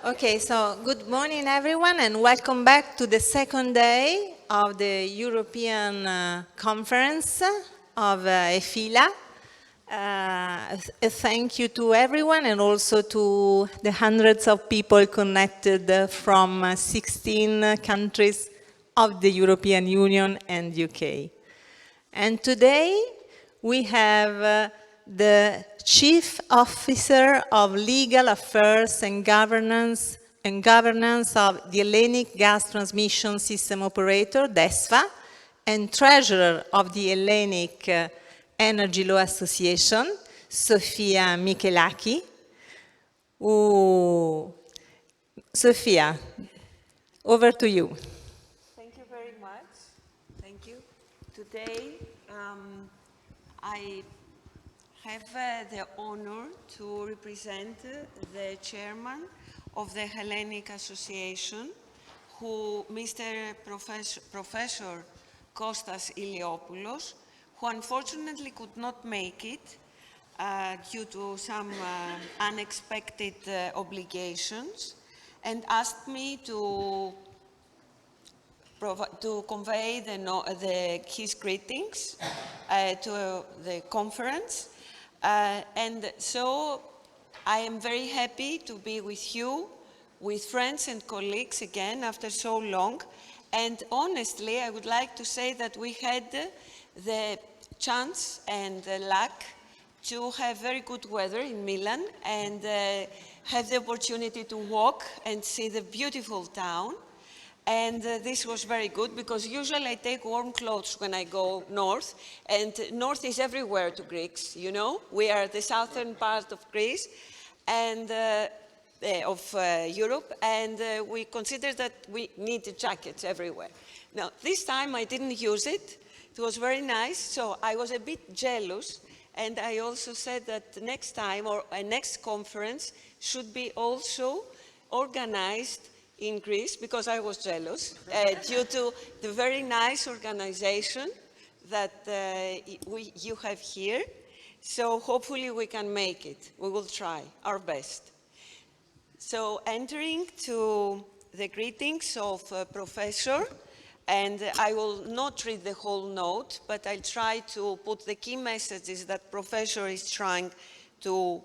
Okay, so good morning everyone and welcome back to the second day of the European conference of EFILA. A thank you to everyone and also to the hundreds of people connected from 16 countries of the European Union and UK. And today we have the Chief Officer of Legal Affairs and Governance of the Hellenic Gas Transmission System Operator, DESFA, and Treasurer of the Hellenic Energy Law Association, Sofia Michelaki. Sofia, over to you. Thank you very much. Thank you. Today, I have the honor to represent the chairman of the Hellenic Association, Mr. Professor Kostas Iliopoulos, who unfortunately could not make it due to some unexpected obligations, and asked me to convey his greetings to the conference. And so I am very happy to be with you, with friends and colleagues again after so long. And honestly, I would like to say that we had the chance and the luck to have very good weather in Milan and have the opportunity to walk and see the beautiful town. And this was very good because usually I take warm clothes when I go north, and north is everywhere to Greeks, you know. We are the southern part of Greece and of Europe, and we consider that we need jackets everywhere. Now, this time I didn't use it. It was very nice, so I was a bit jealous, and I also said that next time or a next conference should be also organized in Greece, because I was jealous due to the very nice organization that you have here. So hopefully we can make it. We will try our best. So entering to the greetings of Professor, and I will not read the whole note, but I'll try to put the key messages that Professor is trying to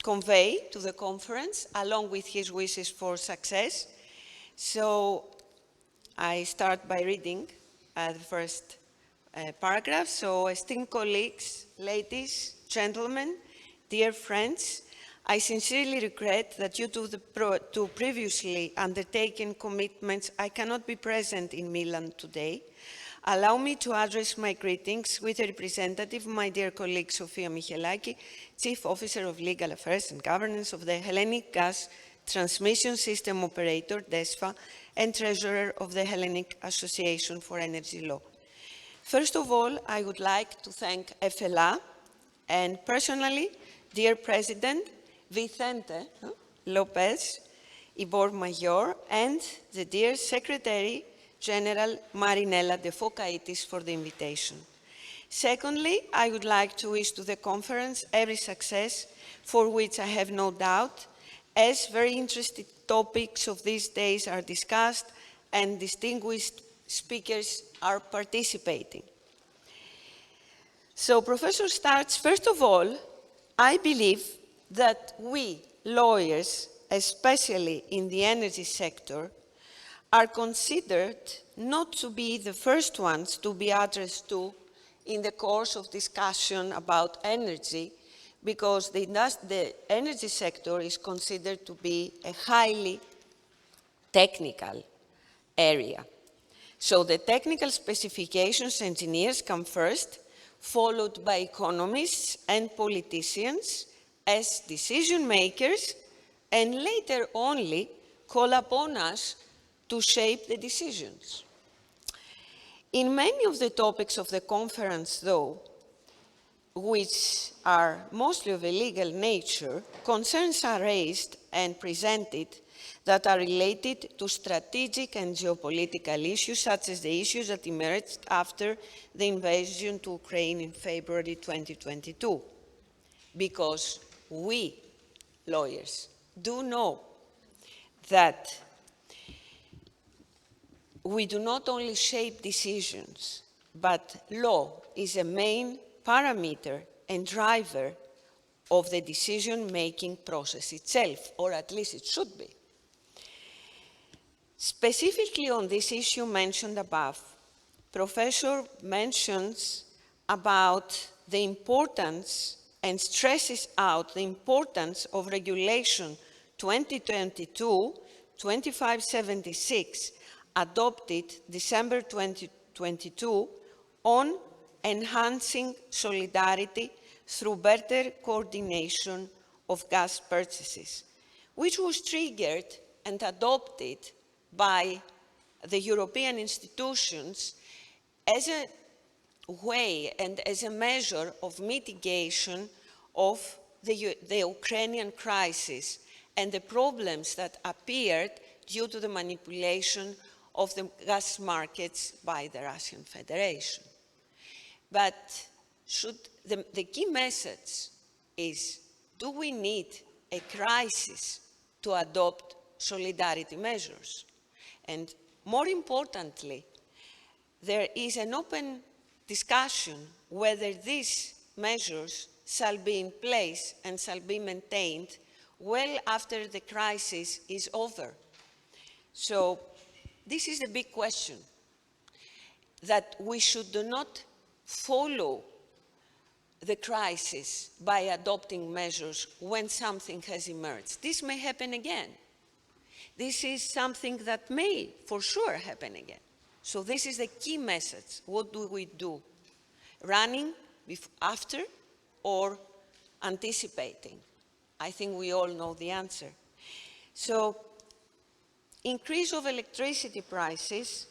convey to the conference, along with his wishes for success. So I start by reading the first paragraph. So, esteemed colleagues, ladies, gentlemen, dear friends, I sincerely regret that due to the previously undertaken commitments, I cannot be present in Milan today. Allow me to address my greetings with a representative, my dear colleague Sofia Michelaki, Chief Officer of Legal Affairs and Governance of the Hellenic Gas Transmission System Operator, DESFA, and Treasurer of the Hellenic Association for Energy Law. First of all, I would like to thank FLA and personally, dear President Vicente Lopez Ibor Mayor, and the dear Secretary General Marinella De Fokaitis for the invitation. Secondly, I would like to wish to the conference every success, for which I have no doubt, as very interesting topics of these days are discussed and distinguished speakers are participating. So Professor starts, first of all, I believe that we lawyers, especially in the energy sector, are considered not to be the first ones to be addressed to in the course of discussion about energy, because the energy sector is considered to be a highly technical area. So the technical specifications engineers come first, followed by economists and politicians as decision makers, and later only call upon us to shape the decisions. In many of the topics of the conference, though, which are mostly of a legal nature, concerns are raised and presented that are related to strategic and geopolitical issues, such as the issues that emerged after the invasion to Ukraine in February 2022. Because we, lawyers, do know that we do not only shape decisions, but law is a main parameter and driver of the decision-making process itself, or at least it should be. Specifically on this issue mentioned above, Professor mentions about the importance and stresses out the importance of Regulation 2022-2576 adopted December 2022 on enhancing solidarity through better coordination of gas purchases, which was triggered and adopted by the European institutions as a way and as a measure of mitigation of the Ukrainian crisis and the problems that appeared due to the manipulation of the gas markets by the Russian Federation. But the key message is, do we need a crisis to adopt solidarity measures? And more importantly, there is an open discussion whether these measures shall be in place and shall be maintained well after the crisis is over. So this is the big question, that we should not follow the crisis by adopting measures when something has emerged. This may happen again. This is something that may for sure happen again. So this is the key message. What do we do? Running after or anticipating? I think we all know the answer. So, increase of electricity prices,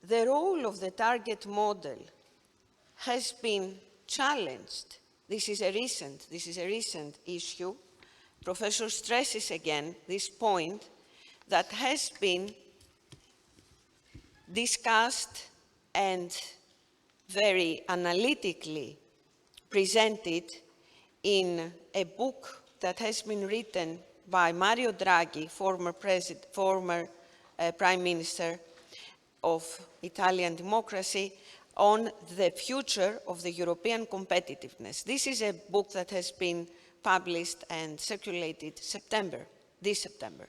the role of the target model has been challenged. This is a recent issue. Professor stresses again this point that has been discussed and very analytically presented in a book that has been written by Mario Draghi, former Prime Minister of Italian democracy, on the future of the European competitiveness. This is a book that has been published and circulated this September.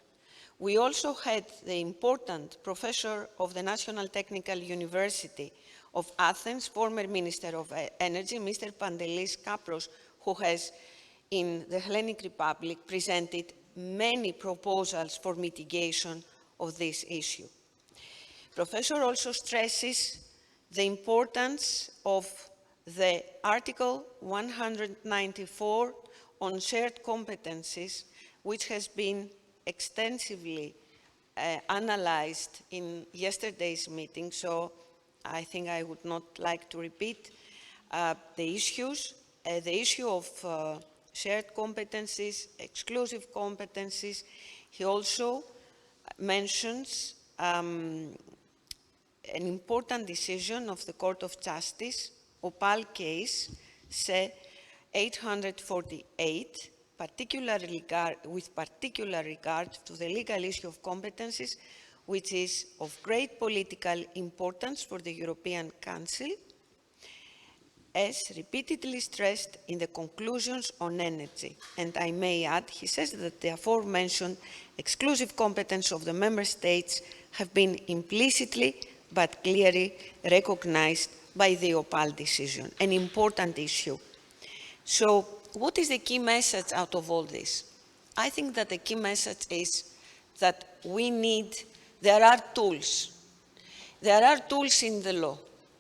We also had the important professor of the National Technical University of Athens, former Minister of Energy, Mr. Pantelis Kapros, who has, in the Hellenic Republic, presented many proposals for mitigation of this issue. Professor also stresses the importance of the Article 194 on shared competencies, which has been extensively analyzed in yesterday's meeting, so I think I would not like to repeat the issues. The issue of shared competencies, exclusive competencies. He also mentions an important decision of the Court of Justice, Opal case, C 848, with particular regard to the legal issue of competencies, which is of great political importance for the European Council, as repeatedly stressed in the conclusions on energy. And I may add, he says that the aforementioned exclusive competence of the Member States have been implicitly but clearly recognized by the Opal decision, an important issue. So, what is the key message out of all this? I think that the key message is that there are tools. There are tools in the law,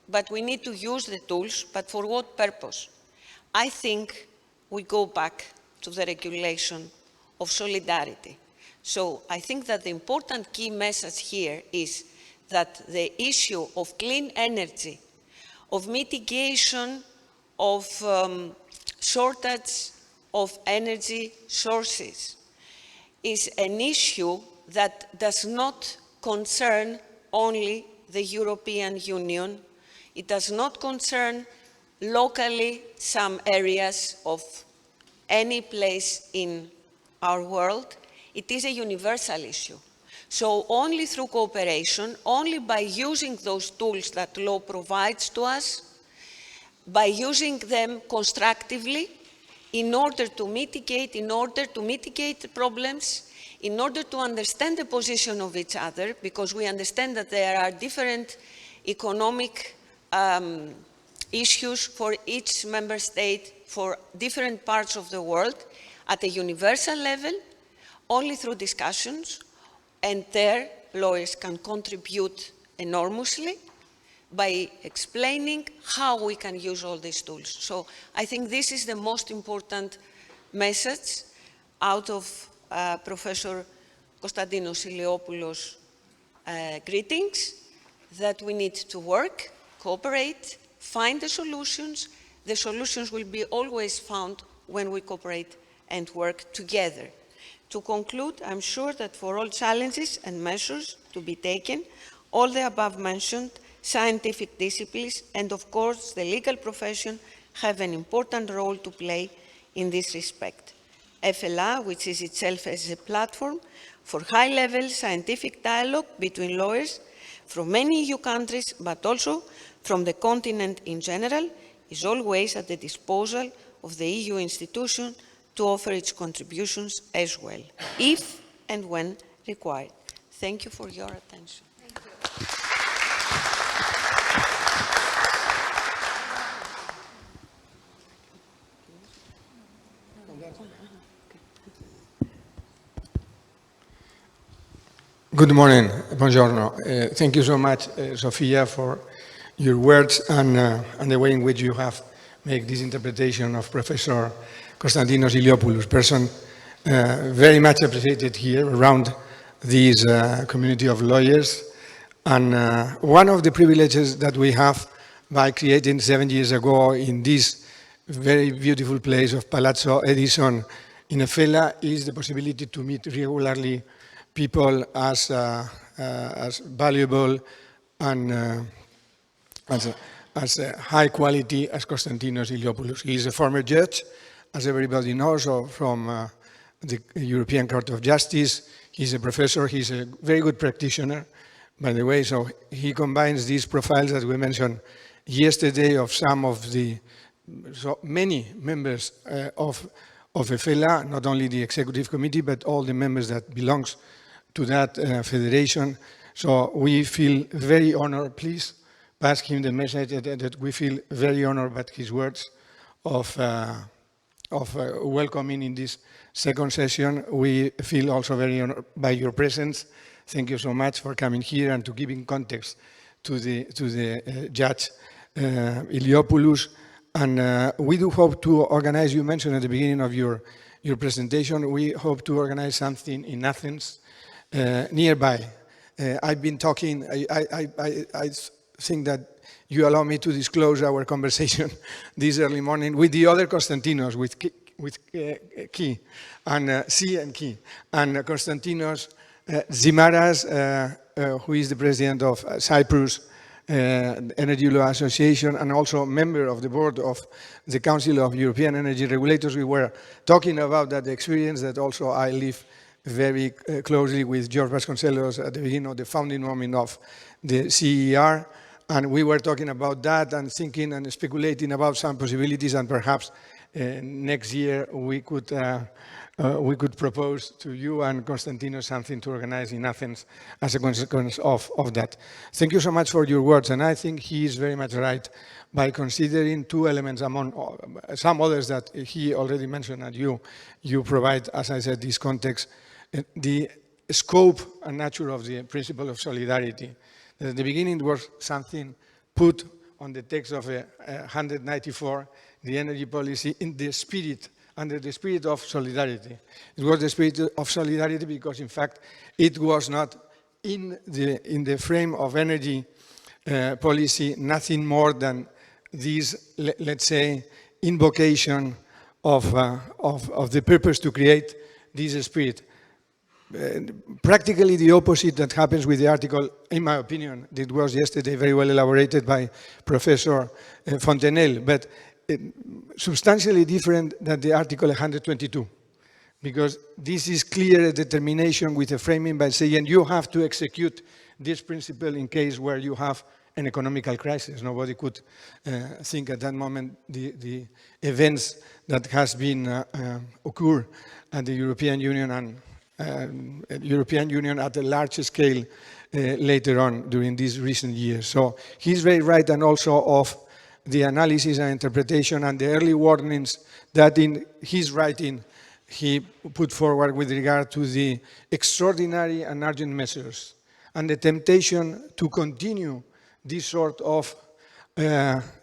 but we need to use the tools, but for what purpose? I think we go back to the regulation of solidarity. So I think that the important key message here is that the issue of clean energy, of mitigation of shortage of energy sources, is an issue that does not concern only the European Union. It does not concern locally some areas of any place in our world, it is a universal issue. So only through cooperation, only by using those tools that law provides to us, by using them constructively in order to mitigate the problems, in order to understand the position of each other, because we understand that there are different economic issues for each member state, for different parts of the world, at a universal level, only through discussions, and there lawyers can contribute enormously by explaining how we can use all these tools. So I think this is the most important message out of Professor Konstantinos Iliopoulos' greetings, that we need to work, cooperate, find the solutions. The solutions will be always found when we cooperate and work together. To conclude, I'm sure that for all challenges and measures to be taken, all the above mentioned scientific disciplines and, of course, the legal profession have an important role to play in this respect. FLA, which is itself as a platform for high-level scientific dialogue between lawyers from many EU countries, but also from the continent in general, is always at the disposal of the EU institution to offer its contributions as well, if and when required. Thank you for your attention. Good morning, buongiorno. Thank you so much, Sofia, for your words and the way in which you have made this interpretation of Professor Konstantinos Iliopoulos, person very much appreciated here around this community of lawyers. And one of the privileges that we have by creating 7 years ago in this very beautiful place of Palazzo Edison in Efela is the possibility to meet regularly people as valuable and as high quality as Konstantinos Iliopoulos. He is a former judge, as everybody knows, from the European Court of Justice. He's a professor. He's a very good practitioner, by the way. So he combines these profiles that we mentioned yesterday of some of the many members of EFELA, not only the executive committee, but all the members that belongs to that federation. So we feel very honored. Please pass him the message that we feel very honored by his words of welcoming in this second session. We feel also very honored by your presence. Thank you so much for coming here and to giving context to the judge Iliopoulos. And we do hope to organize, you mentioned at the beginning of your presentation, we hope to organize something in Athens nearby. I've been talking, I think that you allow me to disclose our conversation this early morning with the other Konstantinos, with Key, and C and Key, and Konstantinos Zimaras, who is the president of Cyprus Energy Law Association and also member of the board of the Council of European Energy Regulators. We were talking about that experience that also I live very closely with George Vasconcelos at the beginning of the founding moment of the CER. And we were talking about that and thinking and speculating about some possibilities, and perhaps next year we could propose to you and Konstantinos something to organize in Athens as a consequence of that. Thank you so much for your words, and I think he is very much right by considering two elements among some others that he already mentioned, and you provide, as I said, this context, the scope and nature of the principle of solidarity. At the beginning it was something put on the text of 194, the energy policy, in the spirit, under the spirit of solidarity. It was the spirit of solidarity because, in fact, it was not in the frame of energy policy nothing more than this, let's say, invocation of the purpose to create this spirit. Practically the opposite that happens with the article, in my opinion, that was yesterday very well elaborated by Professor Fontenelle, but substantially different than the article 122, because this is clear determination with a framing by saying you have to execute this principle in case where you have an economical crisis. Nobody could think at that moment the events that has been occur at the European Union and European Union at a large scale later on during these recent years. So he's very right, and also of the analysis and interpretation and the early warnings that in his writing he put forward with regard to the extraordinary and urgent measures and the temptation to continue this sort of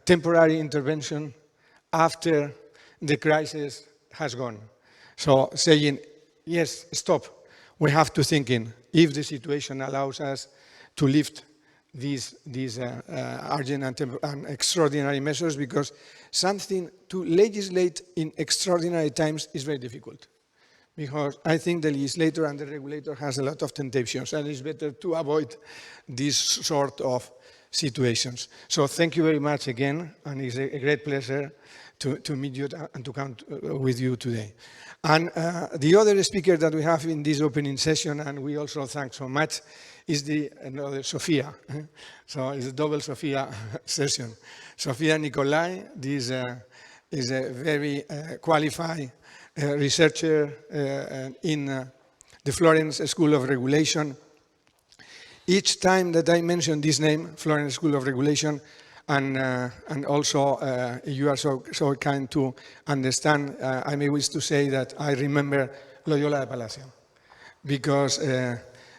temporary intervention after the crisis has gone. So saying, yes, stop, we have to think in if the situation allows us to lift these urgent and extraordinary measures, because something to legislate in extraordinary times is very difficult. Because I think the legislator and the regulator has a lot of temptations, and it's better to avoid these sort of situations. So thank you very much again, and it's a great pleasure to meet you and to come with you today. And the other speaker that we have in this opening session, and we also thank so much, is another Sofia. So it's a double Sofia session. Sofia Nicolai, this is a very qualified researcher in the Florence School of Regulation. Each time that I mention this name, Florence School of Regulation, and also you are so kind to understand, I may wish to say that I remember Loyola de Palacio, because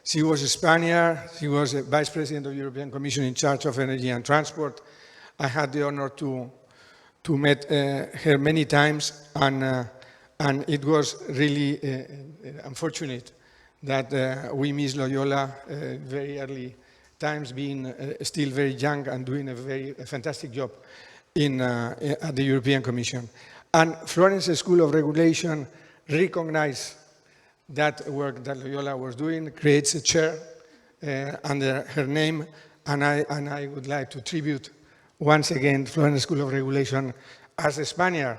she was a Spaniard, she was a Vice President of the European Commission in charge of energy and transport. I had the honor to meet her many times, and it was really unfortunate that we missed Loyola very early times, being still very young and doing a fantastic job at the European Commission. And Florence School of Regulation recognized that work that Loyola was doing, creates a chair under her name, and I would like to tribute once again Florence School of Regulation as a Spaniard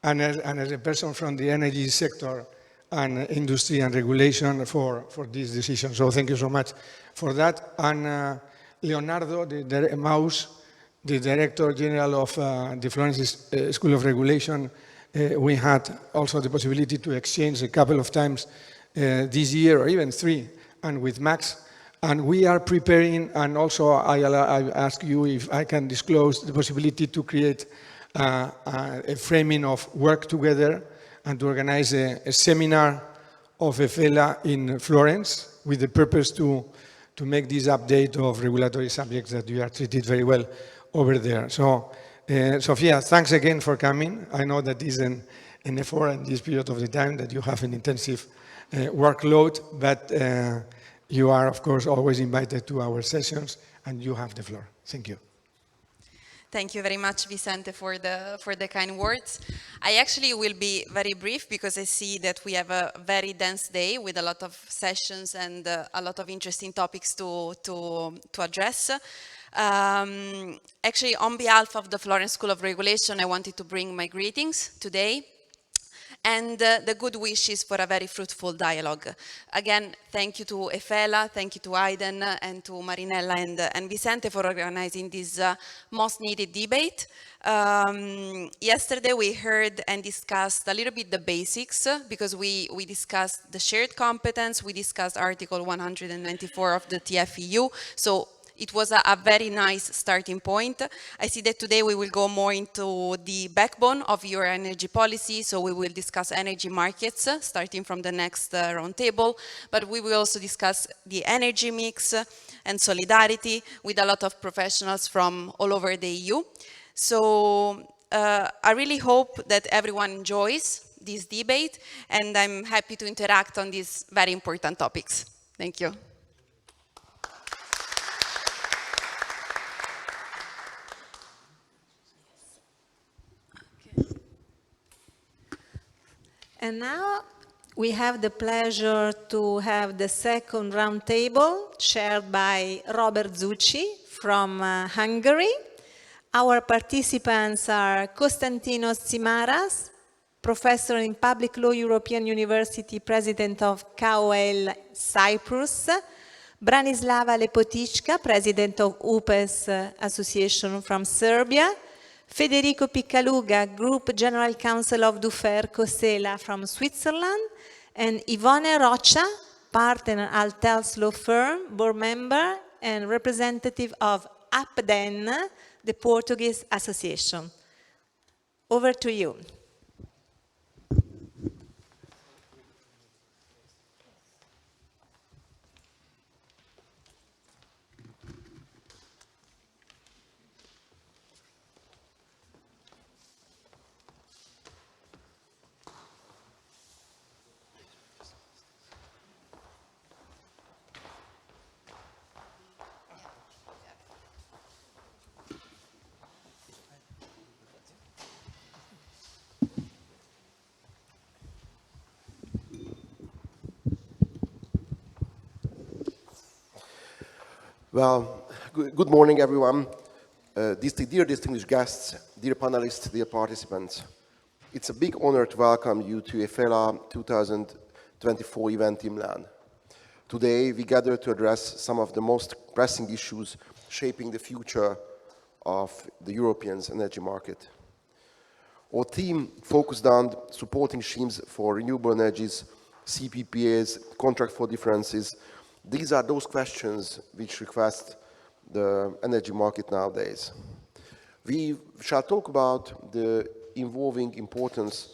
and as a person from the energy sector and industry and regulation for this decision. So thank you so much for that. And Leonardo Maus, the Director General of the Florence School of Regulation, we had also the possibility to exchange a couple of times this year, or even 3, and with Max. And we are preparing, and also I ask you if I can disclose the possibility to create a framing of work together and to organize a seminar of EFELA in Florence with the purpose to make this update of regulatory subjects that you are treated very well over there. So, Sofia, thanks again for coming. I know that is an effort in this period of the time that you have an intensive workload, but you are, of course, always invited to our sessions, and you have the floor. Thank you. Thank you very much, Vicente, for the kind words. I actually will be very brief because I see that we have a very dense day with a lot of sessions and a lot of interesting topics to address. Actually, on behalf of the Florence School of Regulation, I wanted to bring my greetings today and the good wishes for a very fruitful dialogue. Again, thank you to EFELA, thank you to Aiden and to Marinella and Vicente for organizing this most needed debate. Yesterday we heard and discussed a little bit the basics because we discussed the shared competence, we discussed Article 194 of the TFEU. So it was a very nice starting point. I see that today we will go more into the backbone of your energy policy. So we will discuss energy markets, starting from the next roundtable. But we will also discuss the energy mix and solidarity with a lot of professionals from all over the EU. So I really hope that everyone enjoys this debate, and I'm happy to interact on these very important topics. Thank you. And now we have the pleasure to have the second roundtable chaired by Robert Zucchi from Hungary. Our participants are Konstantinos Tsimaras, professor in public law, European University, president of KOL Cyprus. Branislava Lepotichka, president of UPES Association from Serbia. Federico Piccaluga, Group General Counsel of Dufer Cosela from Switzerland. And Ivone Rocha, partner Altels Law Firm, board member and representative of APDEN, the Portuguese association. Over to you. Well, good morning, everyone. Dear distinguished guests, dear panelists, dear participants. It's a big honor to welcome you to EFELA 2024 event in Milan. Today, we gather to address some of the most pressing issues shaping the future of the European energy market. Our team focused on supporting schemes for renewable energies, CPPAs, contract for differences. These are those questions which request the energy market nowadays. We shall talk about the evolving importance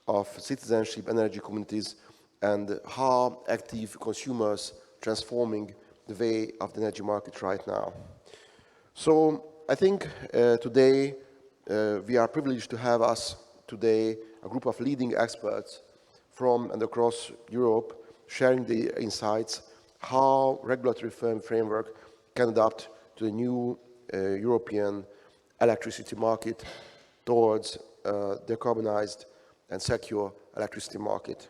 of citizenship energy communities and how active consumers transforming the way of the energy market right now. So I think today we are privileged to have us today a group of leading experts from and across Europe sharing the insights how regulatory framework can adapt to the new European electricity market towards decarbonized and secure electricity market.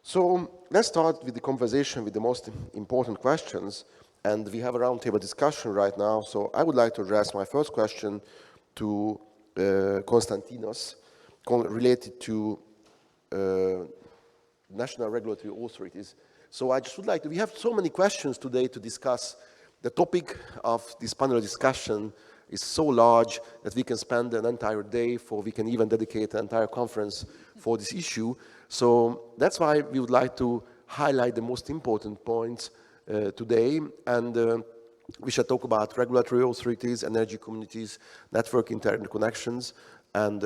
So let's start with the conversation with the most important questions, and we have a roundtable discussion right now. So I would like to address my first question to Konstantinos related to national regulatory authorities. So I just would like to, we have so many questions today to discuss. The topic of this panel discussion is so large that we can spend an entire day, we can even dedicate an entire conference for this issue. So that's why we would like to highlight the most important points today. And we shall talk about regulatory authorities, energy communities, network interconnections, and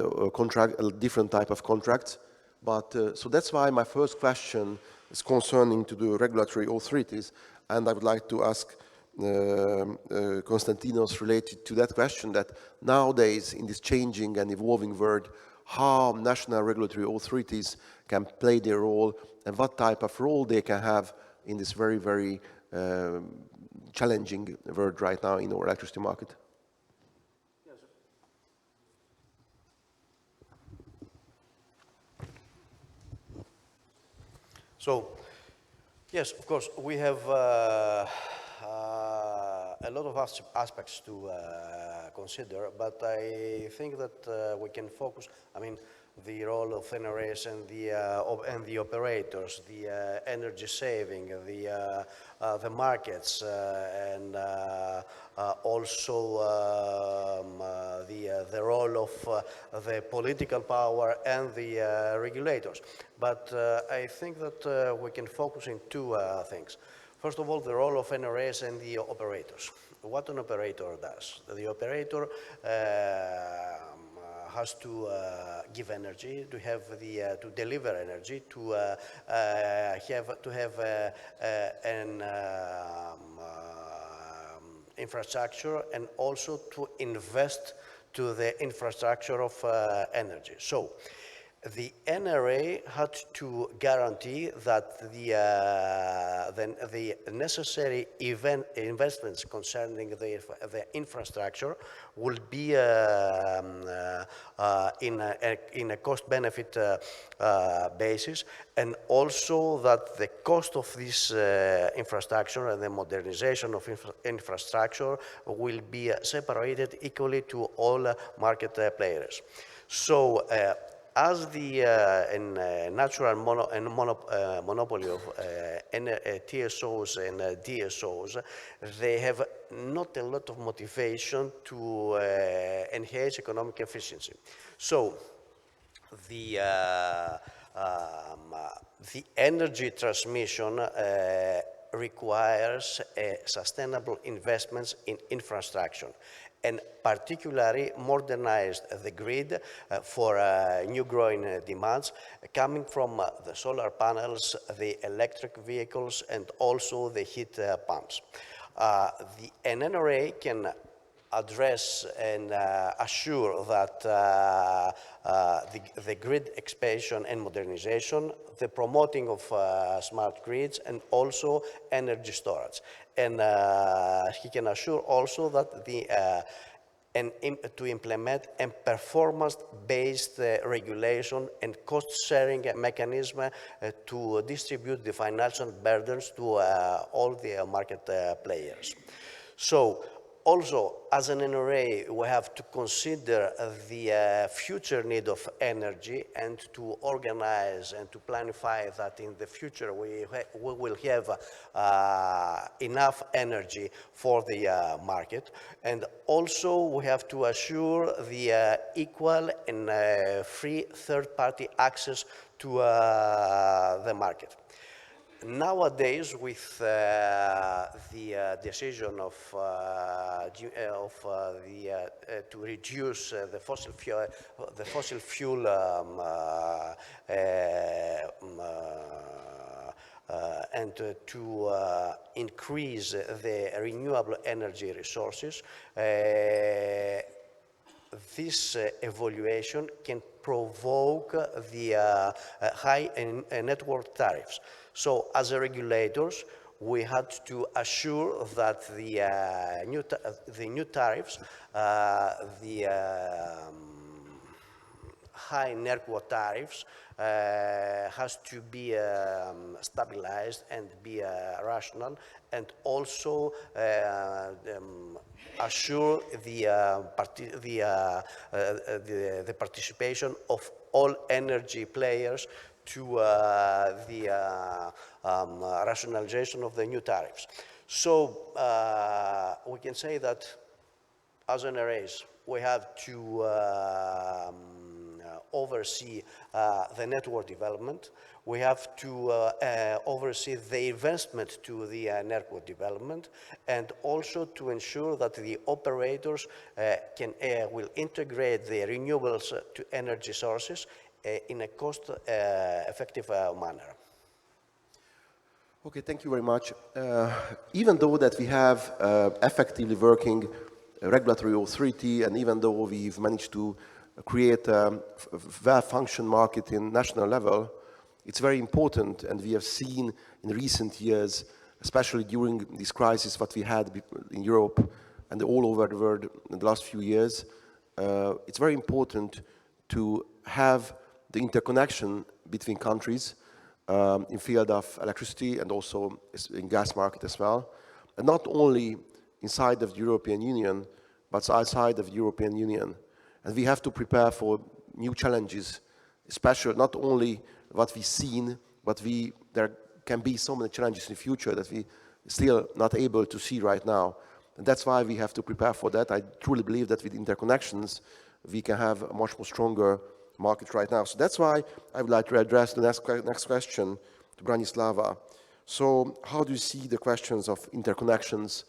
different type of contracts. But so that's why my first question is concerning to the regulatory authorities, and I would like to ask Konstantinos related to that question, that nowadays in this changing and evolving world, how national regulatory authorities can play their role and what type of role they can have in this very, very challenging world right now in our electricity market. So, yes, of course, we have a lot of aspects to consider, but I think that we can focus, I mean, the role of NRS and the operators, the energy saving, the markets, and also the role of the political power and the regulators. But I think that we can focus in two things. First of all, the role of NRS and the operators. What an operator does. The operator has to give energy, to have to deliver energy, to have an infrastructure, and also to invest to the infrastructure of energy. So the NRA had to guarantee that the necessary investments concerning the infrastructure will be in a cost-benefit basis, and also that the cost of this infrastructure and the modernization of infrastructure will be separated equally to all market players. So as the natural monopoly of TSOs and DSOs, they have not a lot of motivation to enhance economic efficiency. So the energy transmission requires sustainable investments in infrastructure, and particularly modernize the grid for new growing demands coming from the solar panels, the electric vehicles, and also the heat pumps. The NNRA can address and assure that the grid expansion and modernization, the promoting of smart grids, and also energy storage. And he can assure also that to implement a performance-based regulation and cost-sharing mechanism to distribute the financial burdens to all the market players. So, also, as an NRA, we have to consider the future need of energy and to organize and to planify that in the future we will have enough energy for the market. And also, we have to assure the equal and free third-party access to the market. Nowadays, with the decision to reduce the fossil fuel and to increase the renewable energy resources, this evaluation can provoke the high network tariffs. So, as a regulators, we had to assure that the new tariffs, the high network tariffs, has to be stabilized and be rational, and also assure the participation of all energy players to the rationalization of the new tariffs. So we can say that as NRAs, we have to oversee the network development. We have to oversee the investment to the network development, and also to ensure that the operators will integrate the renewables to energy sources in a cost-effective manner. Okay, thank you very much. Even though that we have effectively working regulatory authority, and even though we've managed to create a well-functioning market in national level, it's very important, and we have seen in recent years, especially during this crisis what we had in Europe and all over the world in the last few years, it's very important to have the interconnection between countries in field of electricity and also in gas market as well, and not only inside of the European Union, but outside of the European Union. And we have to prepare for new challenges, especially not only what we've seen, but there can be so many challenges in the future that we still not able to see right now. And that's why we have to prepare for that. I truly believe that with interconnections, we can have a much more stronger market right now. So that's why I would like to address the next question to Branislava. So how do you see the questions of interconnections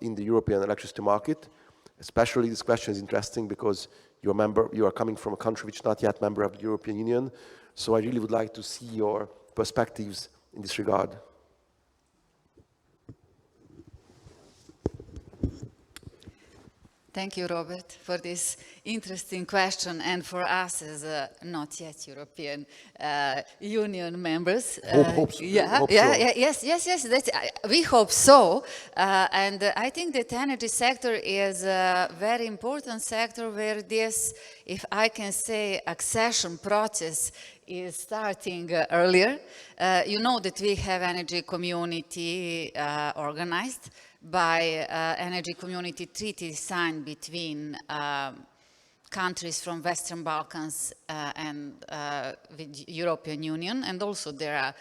in the European electricity market? Especially this question is interesting because you are coming from a country which is not yet a member of the European Union. So I really would like to see your perspectives in this regard. Thank you, Robert, for this interesting question, and for us as not yet European Union members. Hope so. Yes. We hope so, and I think that energy sector is a very important sector where this, if I can say, accession process is starting earlier. You know that we have energy community organized by energy community treaty signed between countries from Western Balkans and with European Union, and also there are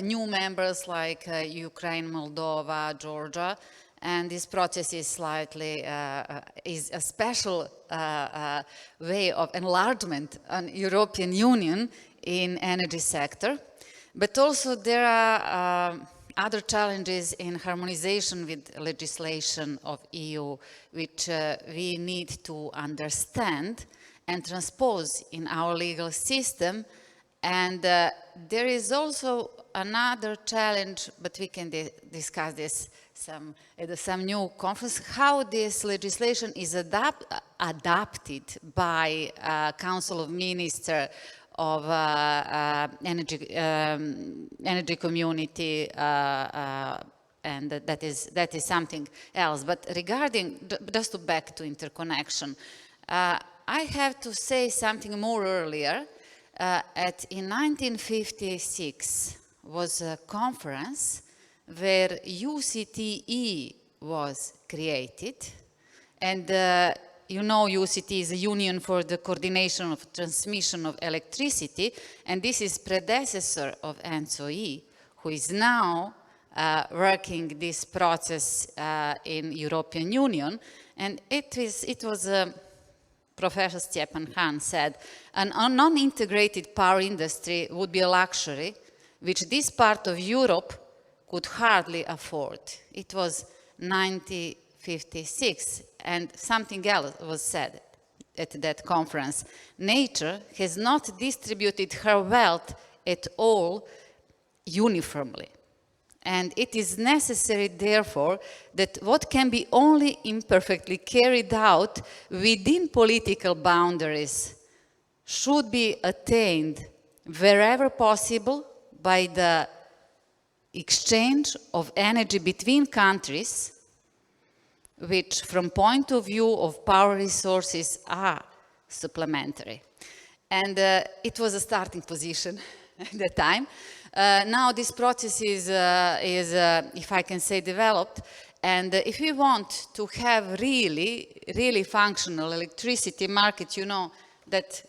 new members like Ukraine, Moldova, Georgia, and this process is slightly is a special way of enlargement on European Union in energy sector, but also there are other challenges in harmonization with legislation of EU, which we need to understand and transpose in our legal system. And there is also another challenge, but we can discuss this at some new conference, how this legislation is adapted by Council of Ministers of energy community, and that is something else. But regarding, just back to interconnection, I have to say something more earlier. In 1956 was a conference where UCTE was created, and you know UCT is a Union for the Coordination of Transmission of Electricity, and this is predecessor of ENTSO-E, who is now working this process in European Union. And it was Professor Stjepan Hahn said, a non-integrated power industry would be a luxury which this part of Europe could hardly afford. It was 1956, and something else was said at that conference. Nature has not distributed her wealth at all uniformly. And it is necessary, therefore, that what can be only imperfectly carried out within political boundaries should be attained wherever possible by the exchange of energy between countries, which from point of view of power resources are supplementary. And it was a starting position at that time. Now this process is if I can say, developed, and if we want to have really functional electricity market, you know that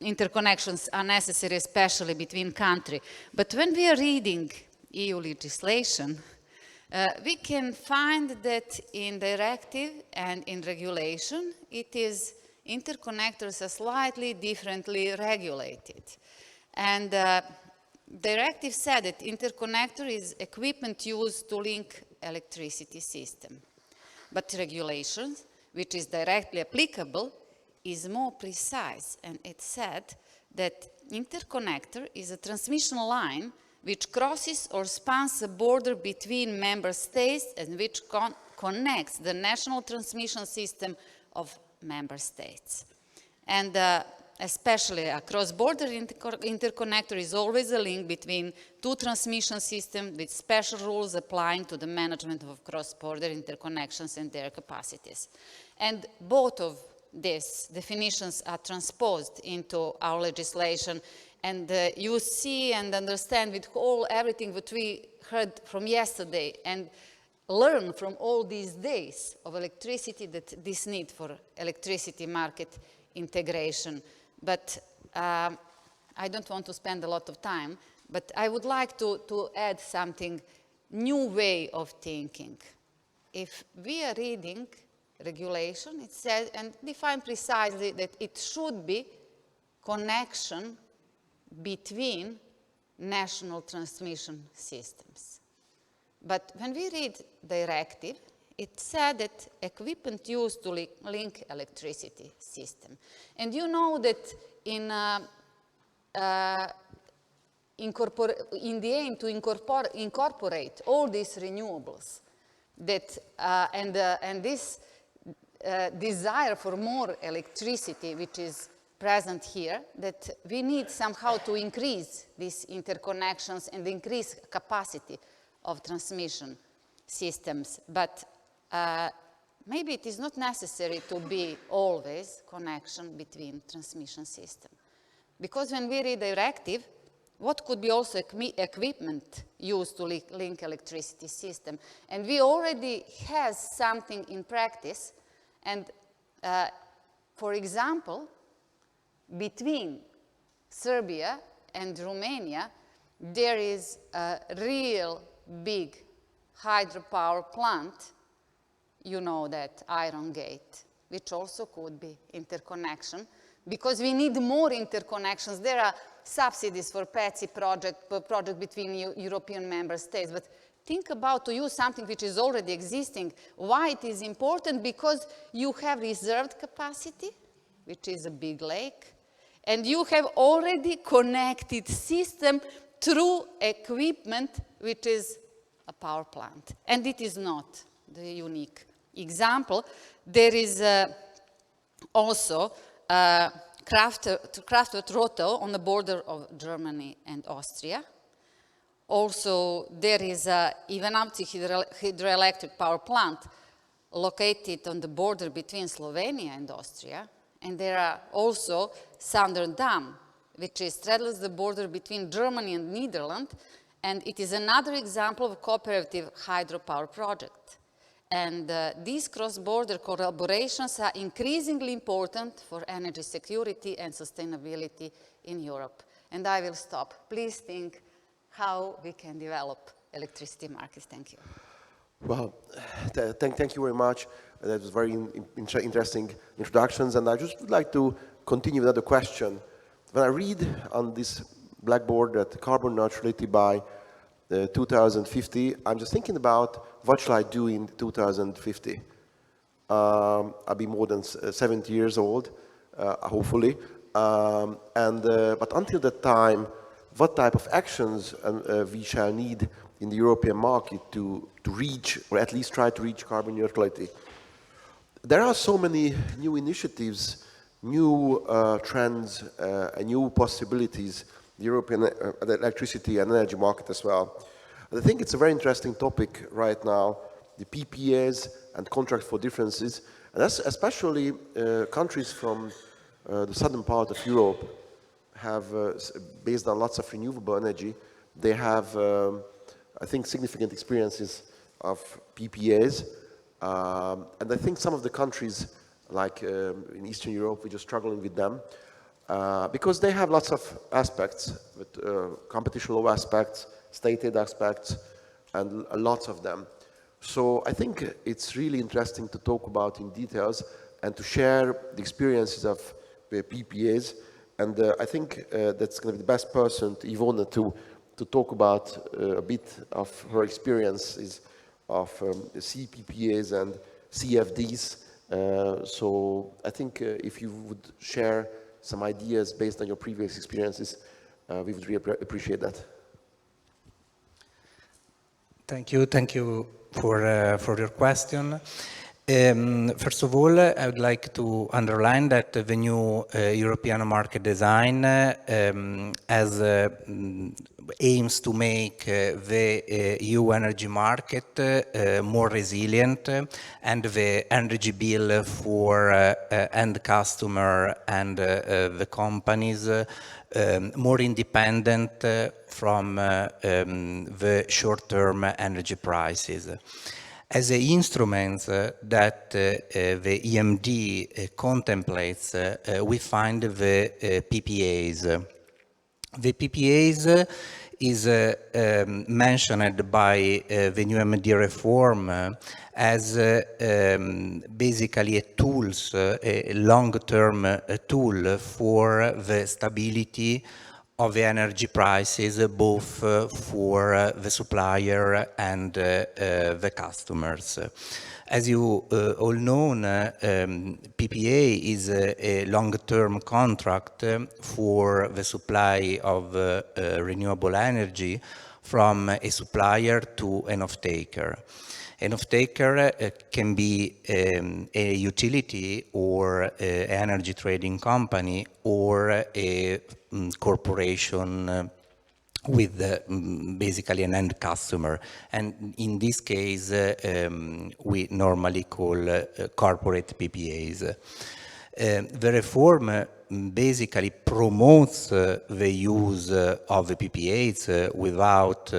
interconnections are necessary, especially between countries. But when we are reading EU legislation, we can find that in directive and in regulation, it is interconnectors are slightly differently regulated. And directive said that interconnector is equipment used to link electricity system. But regulations, which is directly applicable, is more precise, and it said that interconnector is a transmission line which crosses or spans a border between member states and which connects the national transmission system of member states. And especially a cross-border interconnector is always a link between two transmission systems with special rules applying to the management of cross-border interconnections and their capacities. And both of these definitions are transposed into our legislation, and you see and understand with everything that we heard from yesterday and learn from all these days of electricity that this need for electricity market integration. But I don't want to spend a lot of time, but I would like to add something, new way of thinking. If we are reading regulation, it says, and define precisely that it should be connection between national transmission systems. But when we read directive, it said that equipment used to link electricity system. And you know that in the aim to incorporate all these renewables, that and this desire for more electricity, which is present here, that we need somehow to increase these interconnections and increase capacity of transmission systems. But maybe it is not necessary to be always connection between transmission system. Because when we read directive, what could be also equipment used to link electricity system? And we already have something in practice, and For example, between Serbia and Romania, there is a real big hydropower plant, you know that, Iron Gate, which also could be interconnection, because we need more interconnections. There are subsidies for PETSI project between European member states, but think about to use something which is already existing. Why it is important? Because you have reserved capacity, which is a big lake, and you have already connected system through equipment, which is a power plant. And it is not the unique example. There is also Kraftwerk on the border of Germany and Austria. Also, there is a Ivanavci hydroelectric power plant located on the border between Slovenia and Austria. And there are also Southern Dam, which straddles the border between Germany and Netherlands. And it is another example of a cooperative hydropower project. And these cross-border collaborations are increasingly important for energy security and sustainability in Europe. And I will stop. Please think how we can develop electricity markets. Thank you. Well, thank you very much. That was very interesting introductions. And I just would like to continue with another question. When I read on this blackboard that carbon neutrality by 2050, I'm just thinking about what shall I do in 2050. I'll be more than 70 years old, hopefully. But until that time, what type of actions we shall need in the European market to reach, or at least try to reach carbon neutrality. There are so many new initiatives, new trends, and new possibilities, the European electricity and energy market as well. I think it's a very interesting topic right now, the PPAs and contracts for differences, and that's especially countries from the southern part of Europe have, based on lots of renewable energy, they have, I think, significant experiences of PPAs. And I think some of the countries, like in Eastern Europe, we're just struggling with them because they have lots of aspects, with competition law aspects, state aid aspects, and lots of them. So I think it's really interesting to talk about in details and to share the experiences of the PPAs. And I think that's going to be the best person, Ivona, to talk about a bit of her experiences of CPPAs and CFDs. So I think if you would share some ideas based on your previous experiences, we would really appreciate that. Thank you for your question. First of all, I would like to underline that the new European market design aims to make the EU energy market more resilient and the energy bill for end customer and the companies more independent from the short-term energy prices. As an instrument that the EMD contemplates, we find the PPAs. The PPAs is mentioned by the new MD reform as basically a long-term tool for the stability of the energy prices, both for the supplier and the customers. As you all know, PPA is a long-term contract for the supply of renewable energy from a supplier to an off-taker. An off-taker can be a utility or an energy trading company or a corporation with basically an end customer. And in this case, we normally call corporate PPAs. The reform basically promotes the use of the PPAs without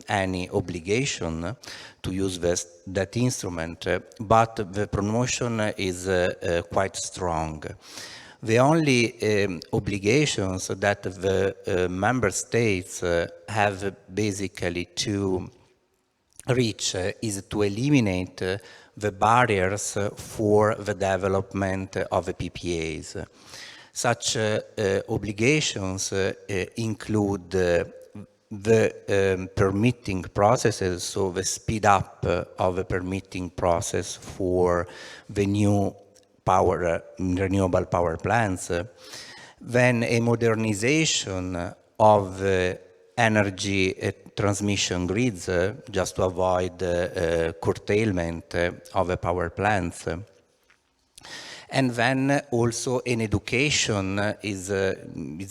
any obligation to use that instrument, but the promotion is quite strong. The only obligations that the member states have basically to reach is to eliminate the barriers for the development of the PPAs. Such obligations include the permitting processes, so the speed up of the permitting process for the new renewable power plants, then a modernization of energy transmission grids just to avoid curtailment of the power plants. And then also in education it's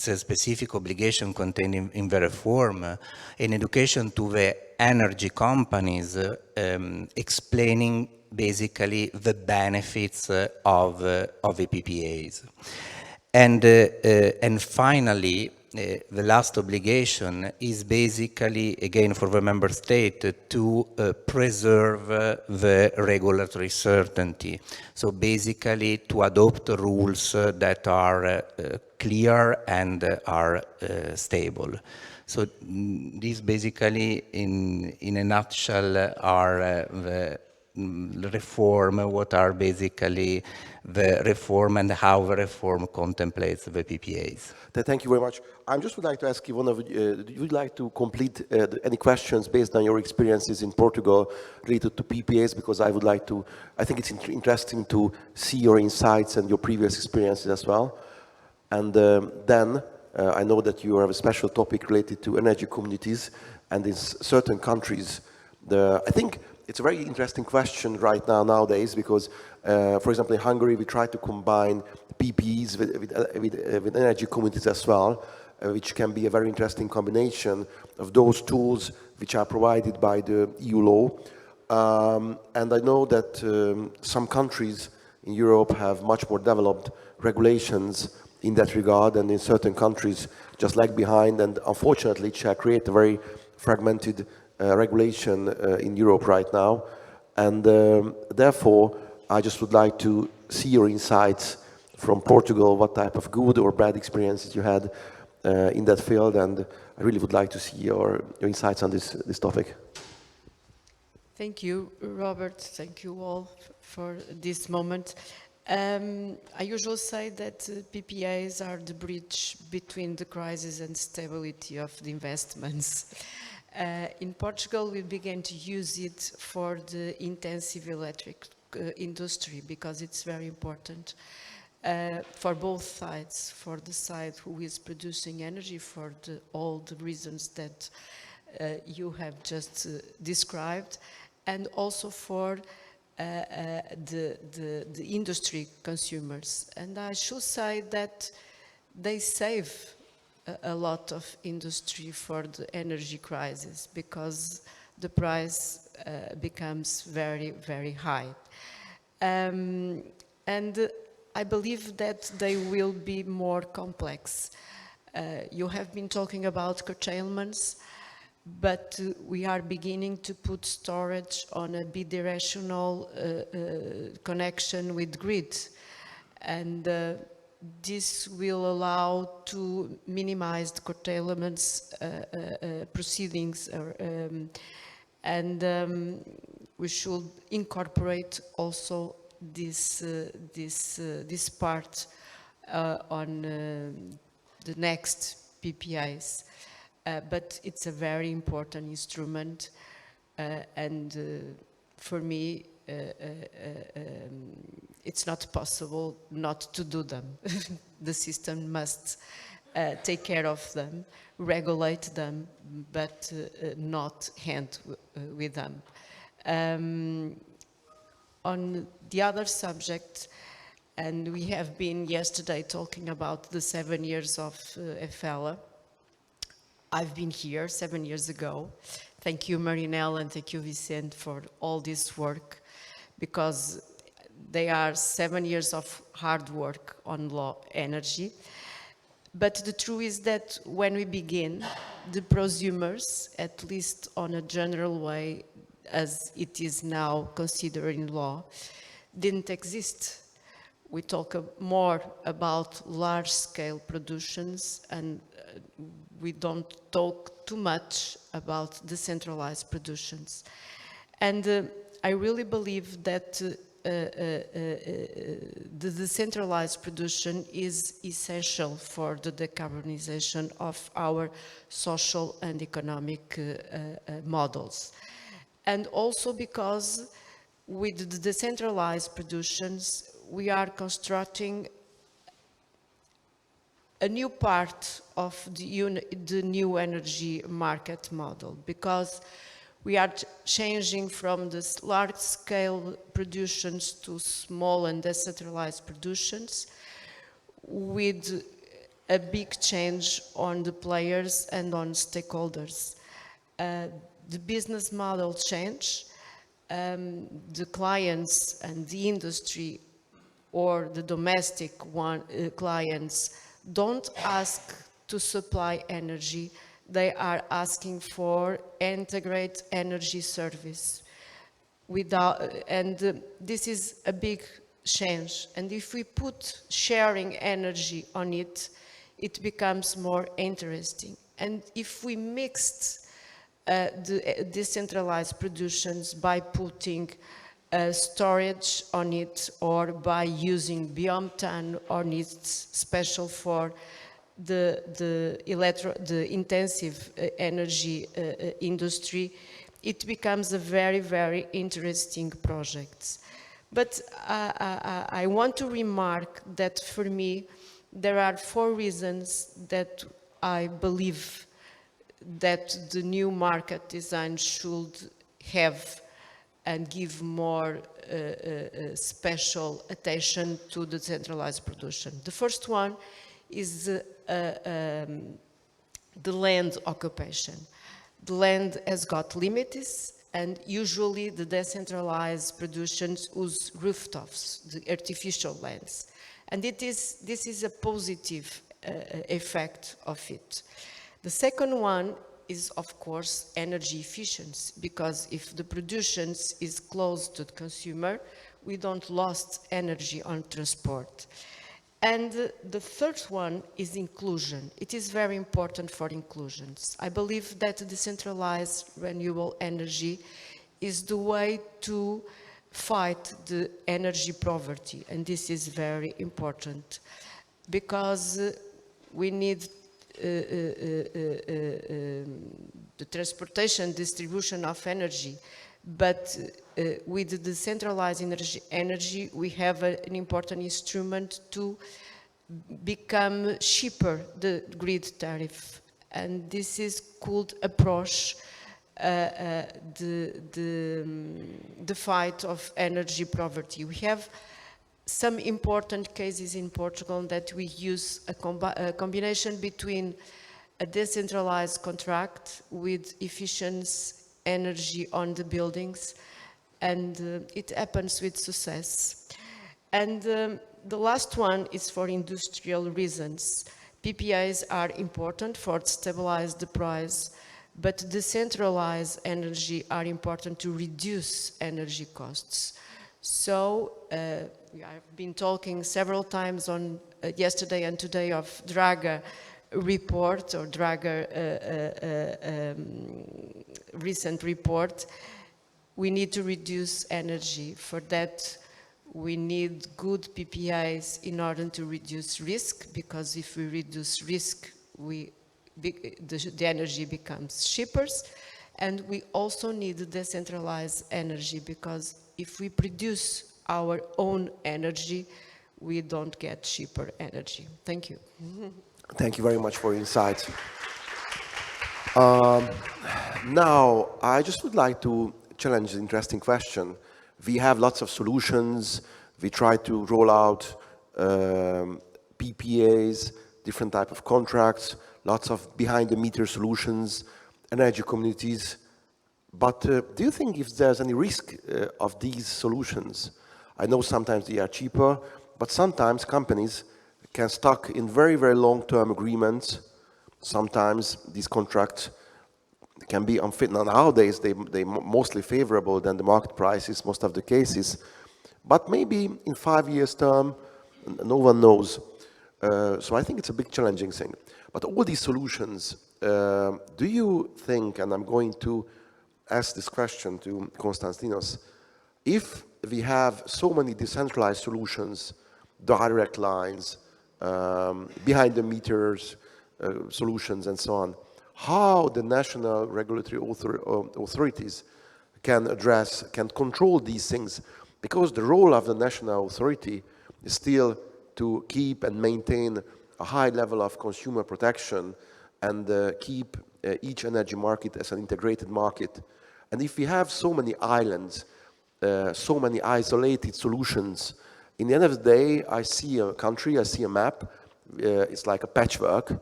a specific obligation contained in the reform, in education to the energy companies, explaining basically the benefits of the PPAs. And finally, the last obligation is basically, again, for the member state to preserve the regulatory certainty. So basically to adopt rules that are clear and are stable. So these basically, in a nutshell, are the reform, what are basically the reform and how the reform contemplates the PPAs. Thank you very much. I just would like to ask you, would you like to complete any questions based on your experiences in Portugal related to PPAs? Because I think it's interesting to see your insights and your previous experiences as well. And then I know that you have a special topic related to energy communities, and in certain countries, I think it's a very interesting question right nowadays because, for example, in Hungary, we try to combine PPEs with energy communities as well, which can be a very interesting combination of those tools which are provided by the EU law. And I know that some countries in Europe have much more developed regulations in that regard, and in certain countries just lag behind, and unfortunately it shall create a very fragmented regulation in Europe right now. And therefore, I just would like to see your insights from Portugal, what type of good or bad experiences you had in that field, and I really would like to see your insights on this topic. Thank you, Robert. Thank you all for this moment. I usually say that PPAs are the bridge between the crisis and stability of the investments. In Portugal, we began to use it for the intensive electric industry because it's very important for both sides, for the side who is producing energy for all the reasons that you have just described, and also for the industry consumers. And I should say that they save a lot of industry for the energy crisis because the price becomes very, very high. And I believe that they will be more complex. You have been talking about curtailments, but we are beginning to put storage on a bidirectional connection with grid. And this will allow to minimize the curtailments proceedings, and we should incorporate also this part on the next PPAs. But it's a very important instrument, and for me, it's not possible not to do them. The system must take care of them, regulate them, but not hand with them. On the other subject, and we have been yesterday talking about the 7 years of EFELA. I've been here 7 years ago. Thank you, Marinelle, and thank you, Vicente, for all this work, because they are 7 years of hard work on low energy. But the truth is that when we begin, the prosumers, at least on a general way, as it is now considered in law, didn't exist. We talk more about large-scale productions, and we don't talk too much about decentralized productions. And I really believe that the decentralized production is essential for the decarbonization of our social and economic models. And also because with the decentralized productions, we are constructing a new part of the new energy market model, because we are changing from this large-scale productions to small and decentralized productions with a big change on the players and on stakeholders. The business model change, the clients and the industry or the domestic clients don't ask to supply energy, they are asking for integrated energy service. This is a big change. And if we put sharing energy on it, it becomes more interesting. And if we mixed the decentralized productions by putting storage on it or by using biomethane on it special for the intensive energy industry, it becomes a very, very interesting project. But I want to remark that for me, there are 4 reasons that I believe that the new market design should have and give more special attention to the centralized production. The first one is the land occupation. The land has got limits, and usually the decentralized productions use rooftops, the artificial lands. And this is a positive effect of it. The second one is, of course, energy efficiency, because if the production is close to the consumer, we don't lose energy on transport. And the third one is inclusion. It is very important for inclusions. I believe that decentralized renewable energy is the way to fight the energy poverty, and this is very important because we need the transportation, distribution of energy, but with the decentralized energy, we have an important instrument to become cheaper, the grid tariff. And this is could approach the fight of energy poverty. We have some important cases in Portugal that we use a combination between a decentralized contract with efficient energy on the buildings, and it happens with success. And the last one is for industrial reasons. PPAs are important for stabilize the price, but decentralized energy are important to reduce energy costs. So I've been talking several times on yesterday and today of Draga report or Draga recent report. We need to reduce energy. For that, we need good PPAs in order to reduce risk, because if we reduce risk, the energy becomes cheaper. And we also need decentralized energy, because if we produce our own energy, we don't get cheaper energy. Thank you. Thank you very much for your insights. Now, I just would like to challenge an interesting question. We have lots of solutions. We try to roll out PPAs, different type of contracts, lots of behind-the-meter solutions, energy communities. But do you think if there's any risk of these solutions? I know sometimes they are cheaper, but sometimes companies can stuck in very, very long-term agreements. Sometimes these contracts can be unfit. Now, nowadays, they mostly favorable than the market prices, most of the cases. But maybe in 5 years' term, no one knows. So I think it's a big challenging thing. But all these solutions, do you think, and I'm going to ask this question to Konstantinos, if we have so many decentralized solutions, direct lines, behind the meters solutions and so on, how the national regulatory authorities can address, can control these things, because the role of the national authority is still to keep and maintain a high level of consumer protection and keep each energy market as an integrated market. And if we have so many islands, so many isolated solutions, in the end of the day, I see a country, I see a map, it's like a patchwork,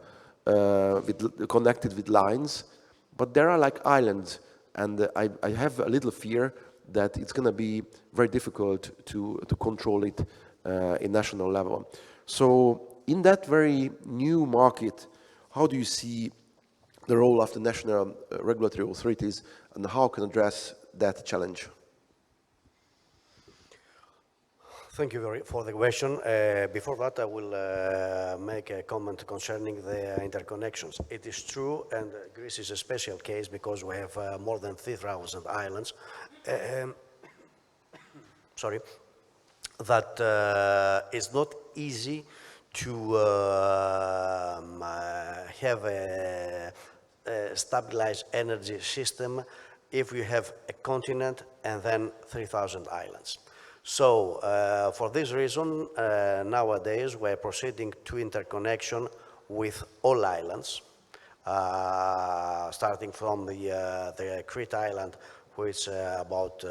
connected with lines, but there are like islands, and I have a little fear that it's going to be very difficult to control it in national level. So in that very new market, how do you see the role of the national regulatory authorities, and how can address that challenge? Thank you for the question. Before that, I will make a comment concerning the interconnections. It is true, and Greece is a special case because we have more than 3,000 islands. Sorry, that it's not easy to have a stabilized energy system if you have a continent and then 3,000 islands. So for this reason, nowadays we're proceeding to interconnection with all islands, starting from the Crete Island, which is about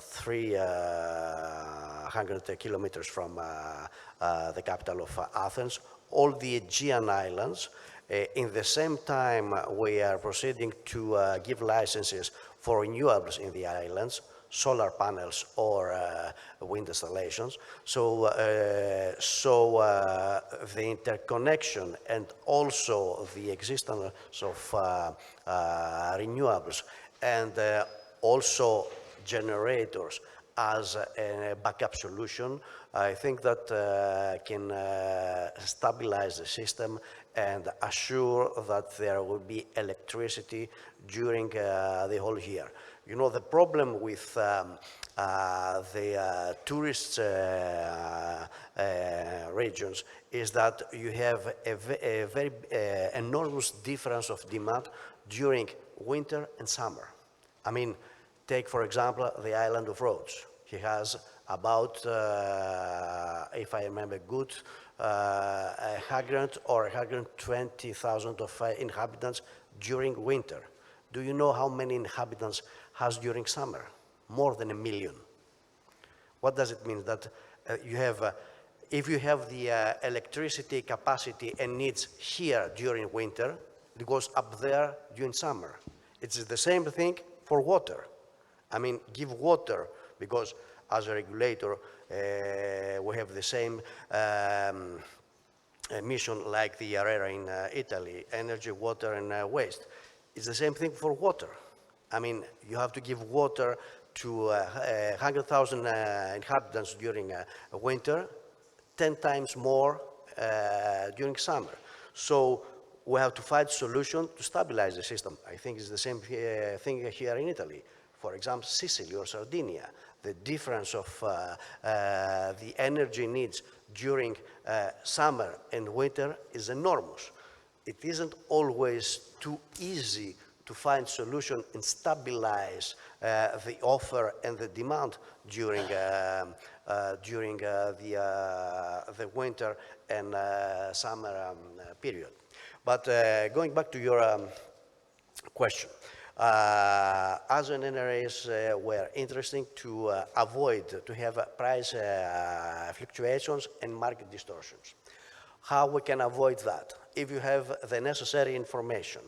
300 kilometers from the capital of Athens, all the Aegean islands. In the same time, we are proceeding to give licenses for renewables in the islands, solar panels or wind installations. So, the interconnection and also the existence of renewables and also generators as a backup solution, I think that can stabilize the system and assure that there will be electricity during the whole year. You know, the problem with the tourist regions is that you have a very enormous difference of demand during winter and summer. I mean, take, for example, the island of Rhodes. He has about, if I remember good, 100 or 120,000 of inhabitants during winter. Do you know how many inhabitants has during summer? More than 1 million. What does it mean? That you have, if you have the electricity capacity and needs here during winter, it goes up there during summer. It's the same thing for water. I mean, give water, because as a regulator, we have the same mission like the ARERA in Italy, energy, water, and waste. It's the same thing for water. I mean, you have to give water to 100,000 inhabitants during winter, 10 times more during summer. So we have to find solution to stabilize the system. I think it's the same thing here in Italy. For example, Sicily or Sardinia, the difference of the energy needs during summer and winter is enormous. It isn't always too easy to find solution and stabilize the offer and the demand during the winter and summer period. But going back to your question, as an NRAs, we're interesting to avoid to have price fluctuations and market distortions. How we can avoid that? If you have the necessary information,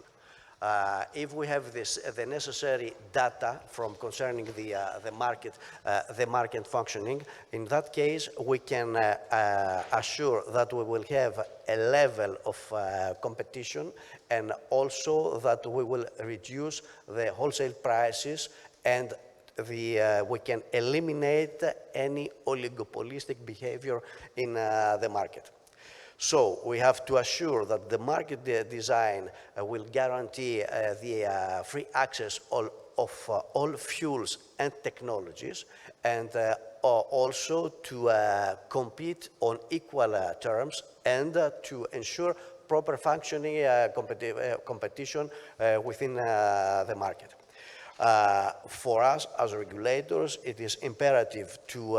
If we have the necessary data from concerning the market functioning, in that case we can assure that we will have a level of competition, and also that we will reduce the wholesale prices, and we can eliminate any oligopolistic behavior in the market. So we have to assure that the market design will guarantee the free access of all fuels and technologies, and also to compete on equal terms, and to ensure proper functioning competition within the market. For us as regulators, it is imperative to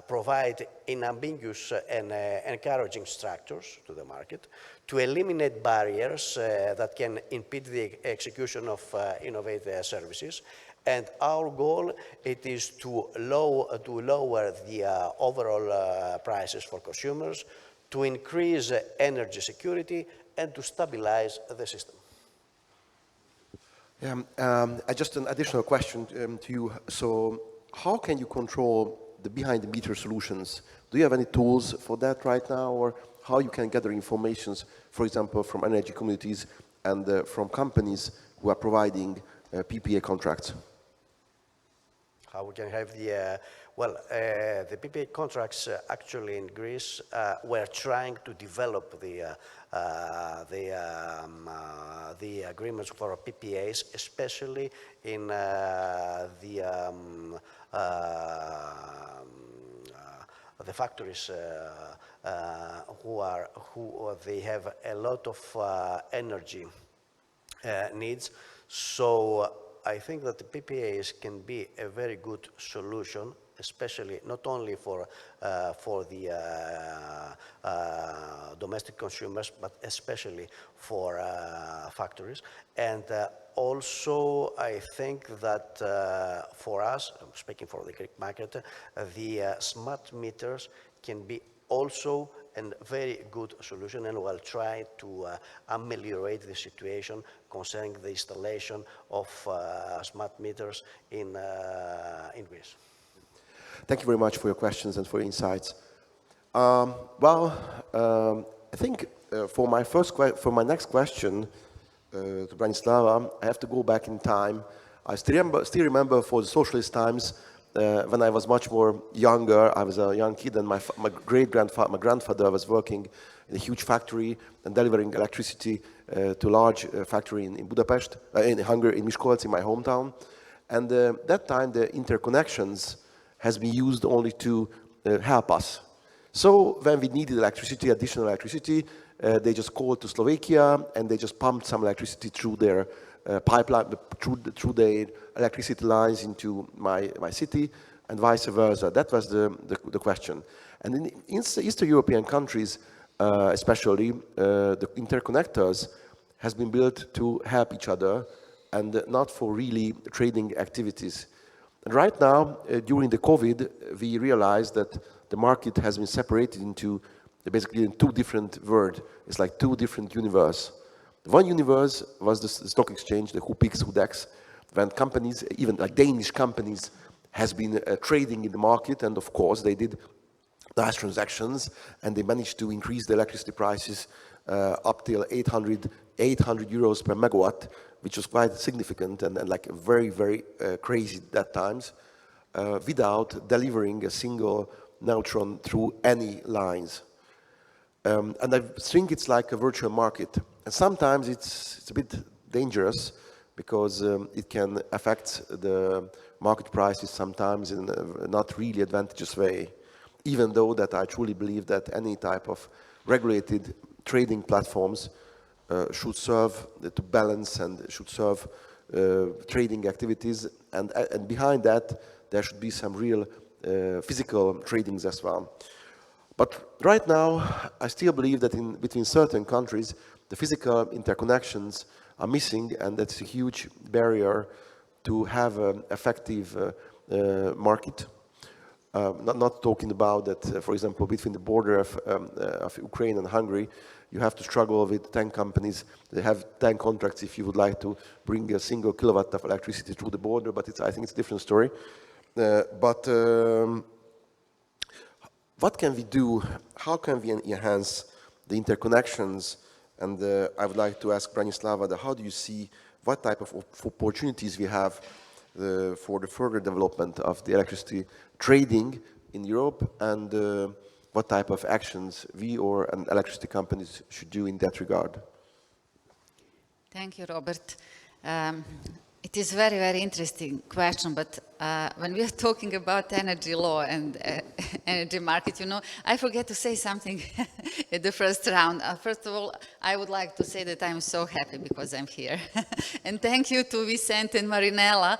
provide unambiguous and encouraging structures to the market, to eliminate barriers that can impede the execution of innovative services. And our goal, it is to lower the overall prices for consumers, to increase energy security, and to stabilize the system. Just an additional question to you. So how can you control the behind-the-meter solutions? Do you have any tools for that right now, or how you can gather information, for example, from energy communities and from companies who are providing PPA contracts? How we can have the PPA contracts actually in Greece, we're trying to develop the agreements for PPAs, especially in the factories who they have a lot of energy needs. So I think that the PPAs can be a very good solution, especially not only for the domestic consumers, but especially for factories. And also, I think that for us, I'm speaking for the Greek market, the smart meters can be also a very good solution, and we'll try to ameliorate the situation concerning the installation of smart meters in Greece. Thank you very much for your questions and for your insights. I think for my next question to Branislava, I have to go back in time. I still remember for the socialist times when I was much more younger. I was a young kid, and my grandfather was working in a huge factory and delivering electricity to a large factory in Budapest, in Hungary, in Miskolc, in my hometown. And that time the interconnections has been used only to help us. So when we needed electricity, additional electricity, they just called to Slovakia and they just pumped some electricity through their pipeline, through their electricity lines into my city, and vice versa. That was the question. And in Eastern European countries, especially, the interconnectors has been built to help each other and not for really trading activities. And right now, during the COVID, we realized that the market has been separated into basically in two different worlds. It's like two different universes. One universe was the stock exchange, the HUPIX, HUDEX, when companies, even like Danish companies, has been trading in the market, and of course they did nice transactions, and they managed to increase the electricity prices up till 800 euros per megawatt, which was quite significant and like very, very crazy at that times, without delivering a single neutron through any lines. And I think it's like a virtual market. And sometimes it's a bit dangerous because it can affect the market prices sometimes in a not really advantageous way, even though that I truly believe that any type of regulated trading platforms should serve to balance and should serve trading activities, and behind that there should be some real physical tradings as well. But right now I still believe that between certain countries the physical interconnections are missing, and that's a huge barrier to have an effective market. Not talking about that, for example, between the border of Ukraine and Hungary, you have to struggle with 10 companies that have 10 contracts if you would like to bring a single kilowatt of electricity through the border, but I think it's a different story. What can we do? How can we enhance the interconnections? And I would like to ask Branislava, how do you see what type of opportunities we have for the further development of the electricity trading in Europe, and what type of actions we and electricity companies should do in that regard? Thank you, Robert. It is a very, very interesting question, but when we are talking about energy law and energy market, you know, I forget to say something in the first round. First of all, I would like to say that I'm so happy because I'm here. And thank you to Vicente and Marinella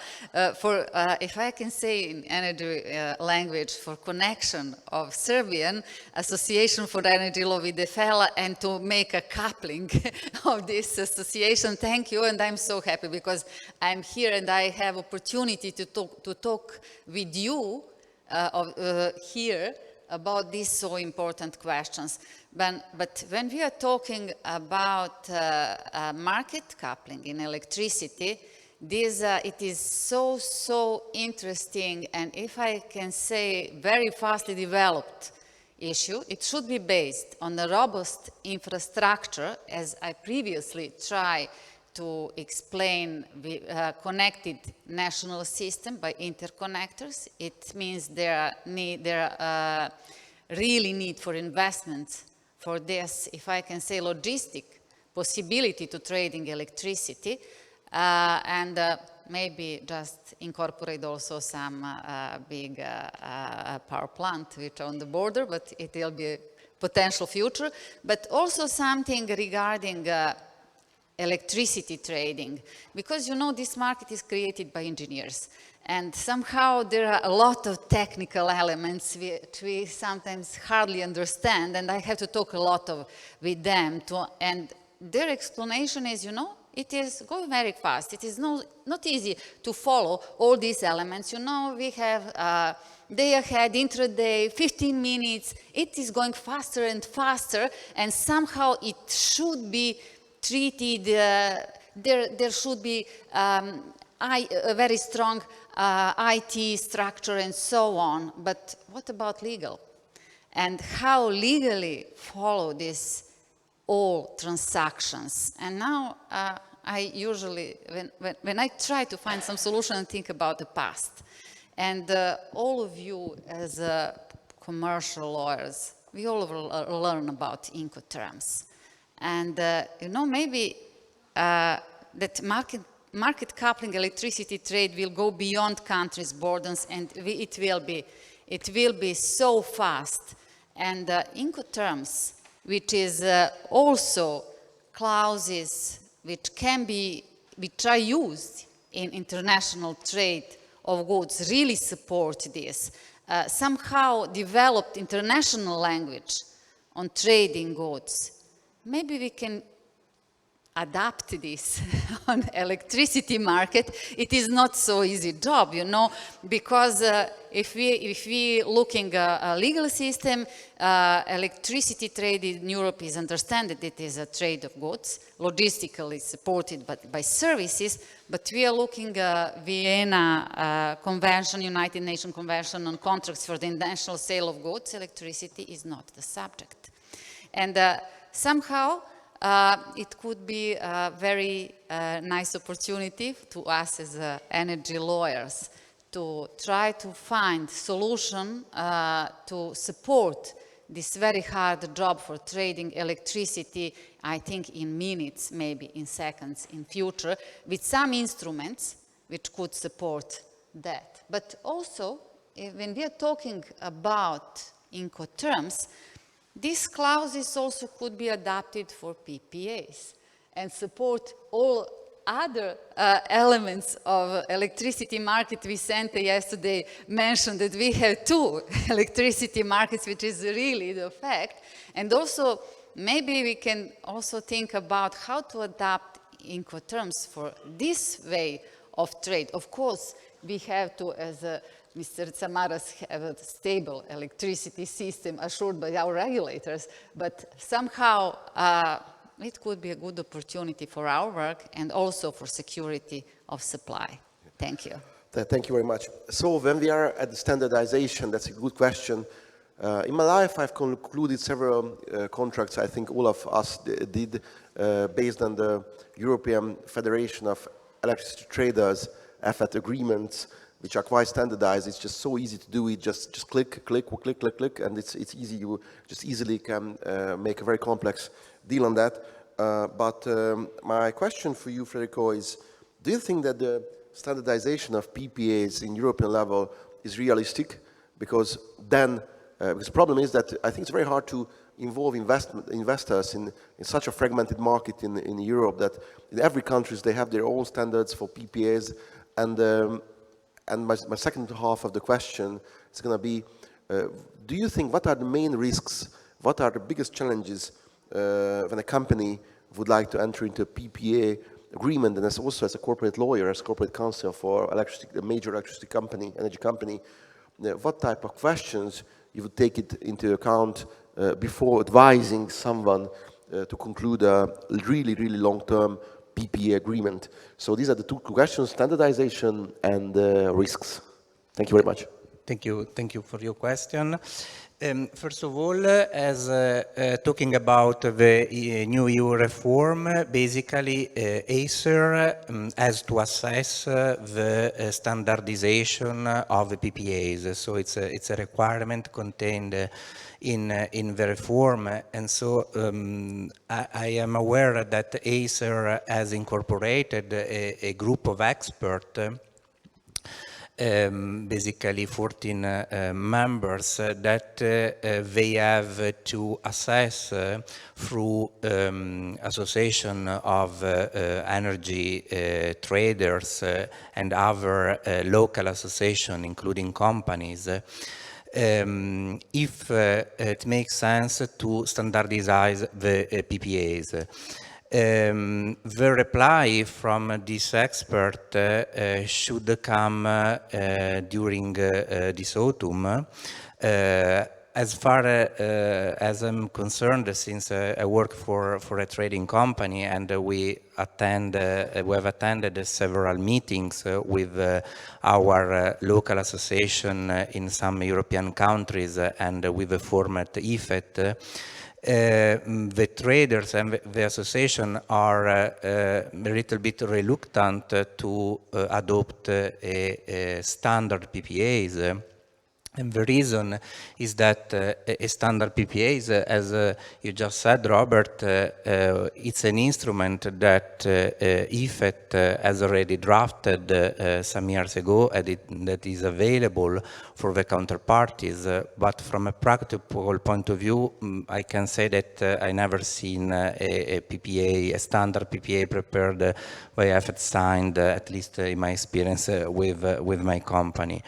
for, if I can say in energy language, for connection of Serbian Association for Energy Law with EFELA and to make a coupling of this association. Thank you, and I'm so happy because I'm here and I have opportunity to talk with you here about these so important questions. But when we are talking about market coupling in electricity, it is so interesting, and if I can say very fastly developed issue. It should be based on a robust infrastructure, as I previously tried to explain, connected national system by interconnectors. It means there are really need for investments for this, if I can say, logistic possibility to trading electricity, and maybe just incorporate also some big power plant which are on the border, but it will be a potential future, but also something regarding electricity trading, because you know this market is created by engineers, and somehow there are a lot of technical elements which we sometimes hardly understand, and I have to talk a lot with them, and their explanation is, you know, it is going very fast. It is not easy to follow all these elements. You know, we have day ahead, intraday, 15 minutes. It is going faster and faster, and somehow it should be treated, there should be a very strong IT structure and so on. But what about legal? And how legally follow this all transactions? And now I usually, when I try to find some solution, I think about the past. And all of you as commercial lawyers, we all learn about Incoterms. And you know, maybe that market coupling electricity trade will go beyond countries' borders, and it will be so fast. And Incoterms, which is also clauses which are used in international trade of goods, really support this. Somehow developed international language on trading goods. Maybe we can adapt this on electricity market. It is not so easy job, you know, because if we looking a legal system, electricity trade in Europe is understood that it is a trade of goods, logistically supported by services, but we are looking Vienna Convention, United Nations Convention on contracts for the international sale of goods. Electricity is not the subject. And somehow, it could be a very nice opportunity to us as energy lawyers to try to find solution to support this very hard job for trading electricity, I think in minutes, maybe in seconds in future, with some instruments which could support that. But also, when we are talking about Incoterms, these clauses also could be adapted for PPAs and support all other elements of electricity market. Vicente yesterday mentioned that we have two electricity markets, which is really the fact. And also, maybe we can also think about how to adapt Incoterms for this way of trade. Of course, we have to, as Mr. Samaras, have a stable electricity system assured by our regulators, but somehow it could be a good opportunity for our work and also for security of supply. Thank you. Thank you very much. So when we are at the standardization, that's a good question. In my life, I've concluded several contracts. I think all of us did based on the European Federation of Electricity Traders EFET agreements, which are quite standardized. It's just so easy to do it. Just click, click, click, click, click, and it's easy. You just easily can make a very complex deal on that. But my question for you, Federico, is: do you think that the standardization of PPAs in European level is realistic? Because then, because the problem is that I think it's very hard to involve investors in such a fragmented market in Europe, that in every country they have their own standards for PPAs. And my second half of the question is going to be, do you think, what are the main risks, what are the biggest challenges when a company would like to enter into a PPA agreement, and also as a corporate lawyer, as corporate counsel for a major electricity company, energy company, what type of questions you would take it into account before advising someone to conclude a really, really long-term PPA agreement? So these are the two questions: standardization and risks. Thank you very much. Thank you for your question. First of all, as talking about the new EU reform, basically ACER has to assess the standardization of the PPAs. So it's a requirement contained in the reform, and so I am aware that ACER has incorporated a group of experts. Basically 14 members that they have to assess through association of energy traders and other local association, including companies, if it makes sense to standardize the PPAs. The reply from this expert should come during this autumn. As far as I'm concerned, since I work for a trading company, and we have attended several meetings with our local association in some European countries and with the format EFET. The traders and the association are a little bit reluctant to adopt a standard PPAs. And the reason is that a standard PPAs, as you just said, Robert, it's an instrument that EFET has already drafted some years ago, and that is available for the counterparties. But from a practical point of view, I can say that I never seen a PPA, a standard PPA prepared by EFET signed, at least in my experience with my company.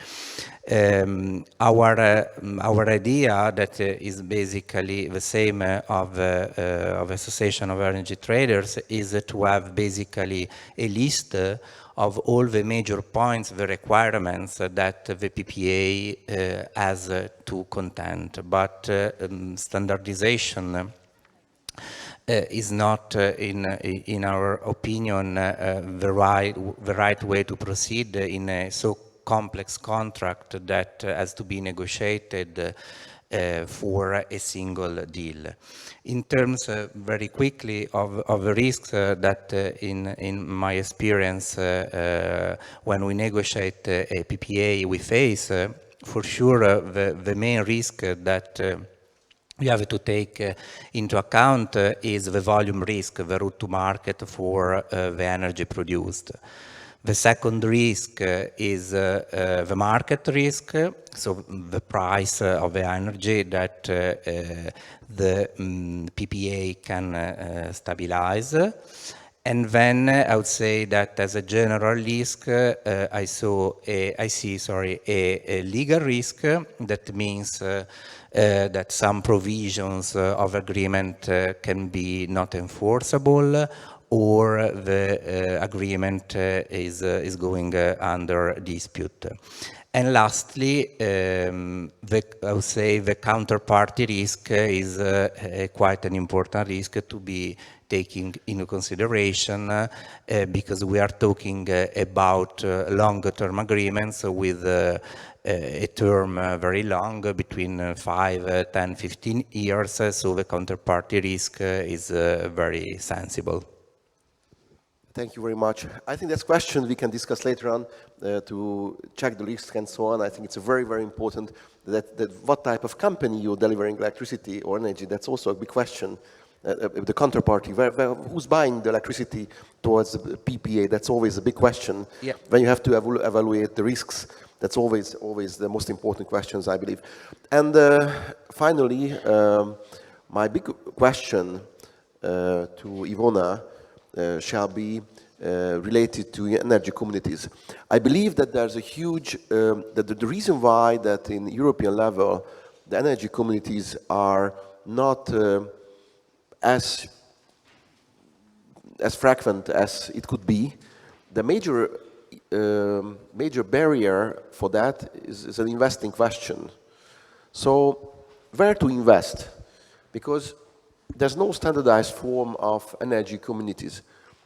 Our idea that is basically the same of Association of Energy Traders is to have basically a list of all the major points, the requirements that the PPA has to contain. But standardization is not, in our opinion, the right way to proceed in a so complex contract that has to be negotiated for a single deal. In terms, very quickly, of the risks that in my experience when we negotiate a PPA we face, for sure the main risk that we have to take into account is the volume risk, the route to market for the energy produced. The second risk is the market risk, so the price of the energy that the PPA can stabilize. And then I would say that as a general risk, I see a legal risk. That means that some provisions of agreement can be not enforceable, or the agreement is going under dispute. And lastly, I would say the counterparty risk is quite an important risk to be taken into consideration because we are talking about longer-term agreements with a term very long, between 5, 10, 15 years, so the counterparty risk is very sensible. Thank you very much. I think that's a question we can discuss later on to check the risk and so on. I think it's very, very important that what type of company you're delivering electricity or energy, that's also a big question. The counterparty, who's buying the electricity towards the PPA, that's always a big question. Yeah. When you have to evaluate the risks, that's always the most important questions, I believe. And finally, my big question to Ivona shall be related to energy communities. I believe that there's a huge, that the reason why that in European level, the energy communities are not as frequent as it could be, the major barrier for that is an investing question. So where to invest? Because there's no standardized form of energy communities.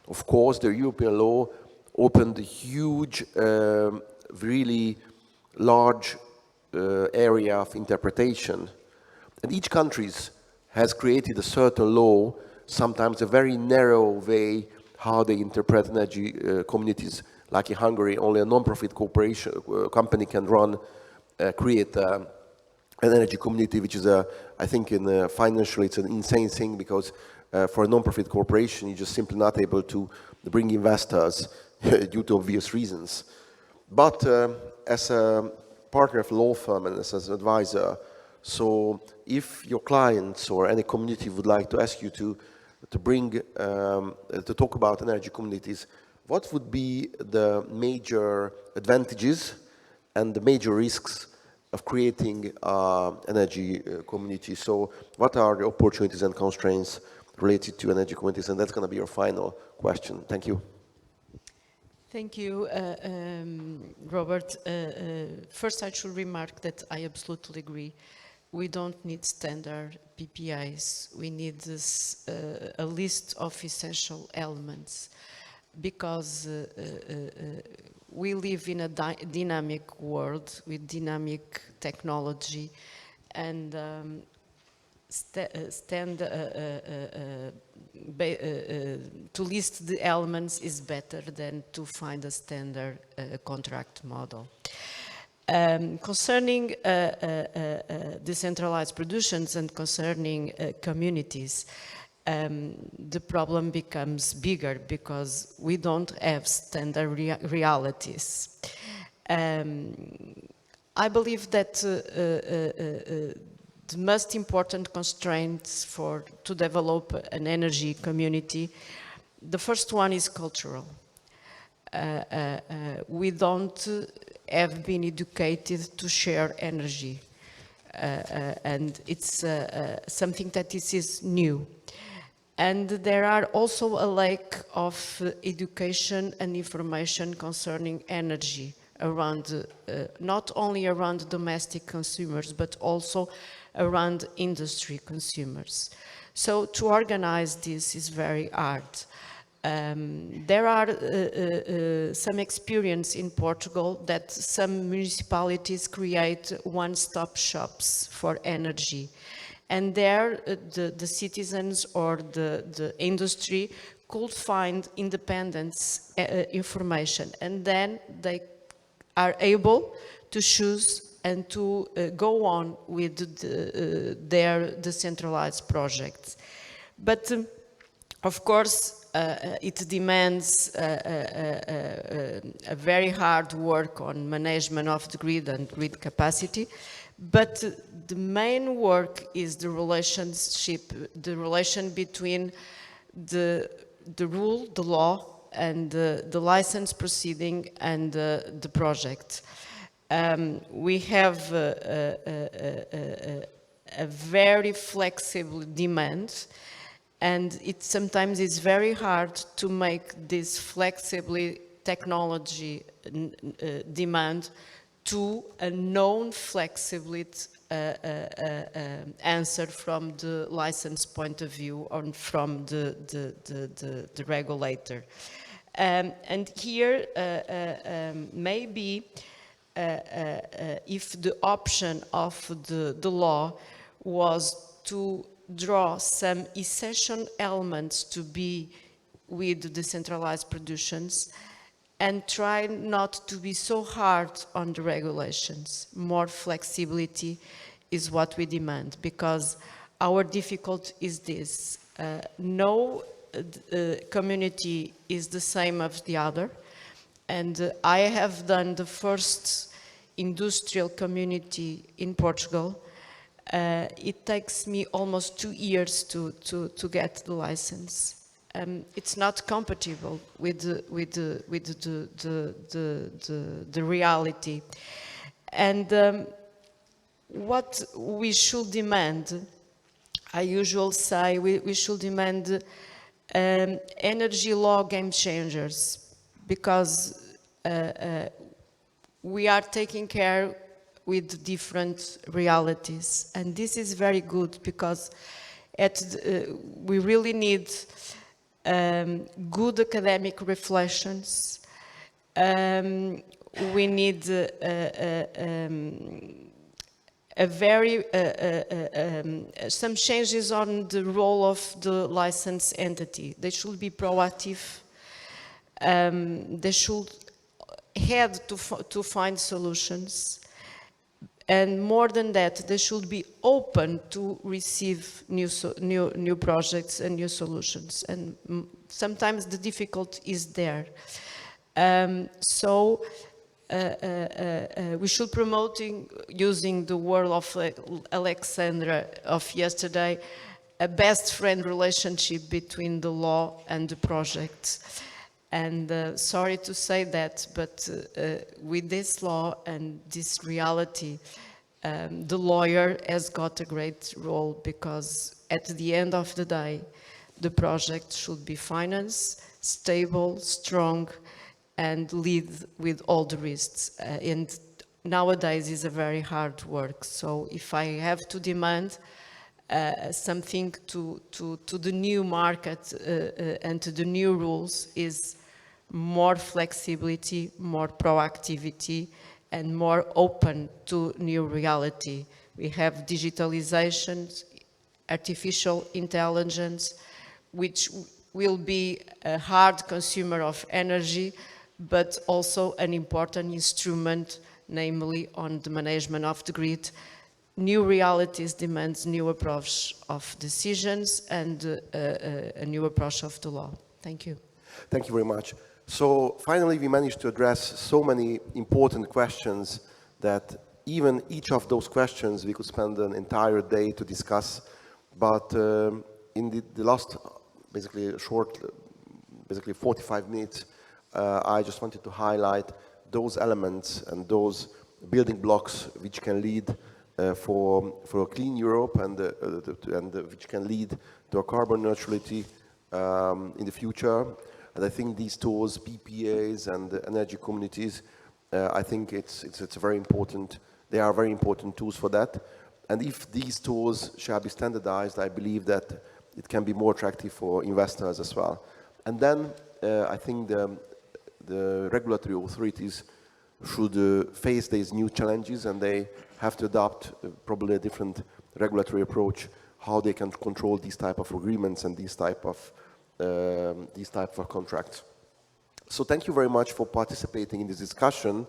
Of course, the European law opened a huge, really large area of interpretation. And each country has created a certain law, sometimes a very narrow way how they interpret energy communities. Like in Hungary, only a non-profit corporation company can create an energy community, which is I think financially it's an insane thing, because for a non-profit corporation, you're just simply not able to bring investors due to obvious reasons. But as a partner of a law firm and as an advisor, so if your clients or any community would like to ask you to talk about energy communities, what would be the major advantages and the major risks of creating energy community? So what are the opportunities and constraints related to energy communities? And that's going to be your final question. Thank you. Thank you, Robert. First, I should remark that I absolutely agree. We don't need standard PPAs. We need a list of essential elements, because we live in a dynamic world with dynamic technology, and to list the elements is better than to find a standard contract model. Concerning decentralized productions and concerning communities, the problem becomes bigger because we don't have standard realities. I believe that the most important constraints to develop an energy community, the first one is cultural. We don't have been educated to share energy, and it's something that is new. And there are also a lack of education and information concerning energy around, not only around domestic consumers, but also around industry consumers. So to organize this is very hard. There are some experience in Portugal that some municipalities create one-stop shops for energy. And there, the citizens or the industry could find independence information, and then they are able to choose and to go on with their decentralized projects. But of course, it demands a very hard work on management of the grid and grid capacity. But the main work is the relation between the rule, the law, and the license proceeding and the project. We have a very flexible demand, And it sometimes is very hard to make this flexibly technology demand to a known flexibility answer from the license point of view or from the regulator. And here, maybe if the option of the law was to draw some essential elements to be with decentralized productions and try not to be so hard on the regulations. More flexibility is what we demand, because our difficulty is this. No community is the same as the other. And I have done the first industrial community in Portugal. It takes me almost 2 years to get the license. It's not compatible with the reality. And what we should demand, I usually say we should demand energy law game changers, because we are taking care with different realities. And this is very good, because we really need good academic reflections. We need some changes on the role of the licensed entity. They should be proactive. They should head to find solutions. And more than that, they should be open to receive new projects and new solutions. And sometimes the difficulty is there. So we should promote, using the word of Alexandra of yesterday, a best friend relationship between the law and the project. And sorry to say that, but with this law and this reality, the lawyer has got a great role, because at the end of the day, the project should be financed, stable, strong, and lead with all the risks. And nowadays is a very hard work. So if I have to demand something to the new market and to the new rules, is more flexibility, more proactivity, and more open to new reality. We have digitalization, artificial intelligence, which will be a hard consumer of energy, but also an important instrument, namely on the management of the grid. New realities demands new approach of decisions and a new approach of the law. Thank you. Thank you very much. So finally, we managed to address so many important questions that even each of those questions we could spend an entire day to discuss. But in the last, basically short, 45 minutes, I just wanted to highlight those elements and those building blocks which can lead for a clean Europe and which can lead to a carbon neutrality in the future. And I think these tools, PPAs and energy communities, I think it's very important. They are very important tools for that. And if these tools shall be standardized, I believe that it can be more attractive for investors as well. And then I think the regulatory authorities should face these new challenges, and they have to adopt probably a different regulatory approach, how they can control these type of agreements and these type of contracts. So thank you very much for participating in this discussion.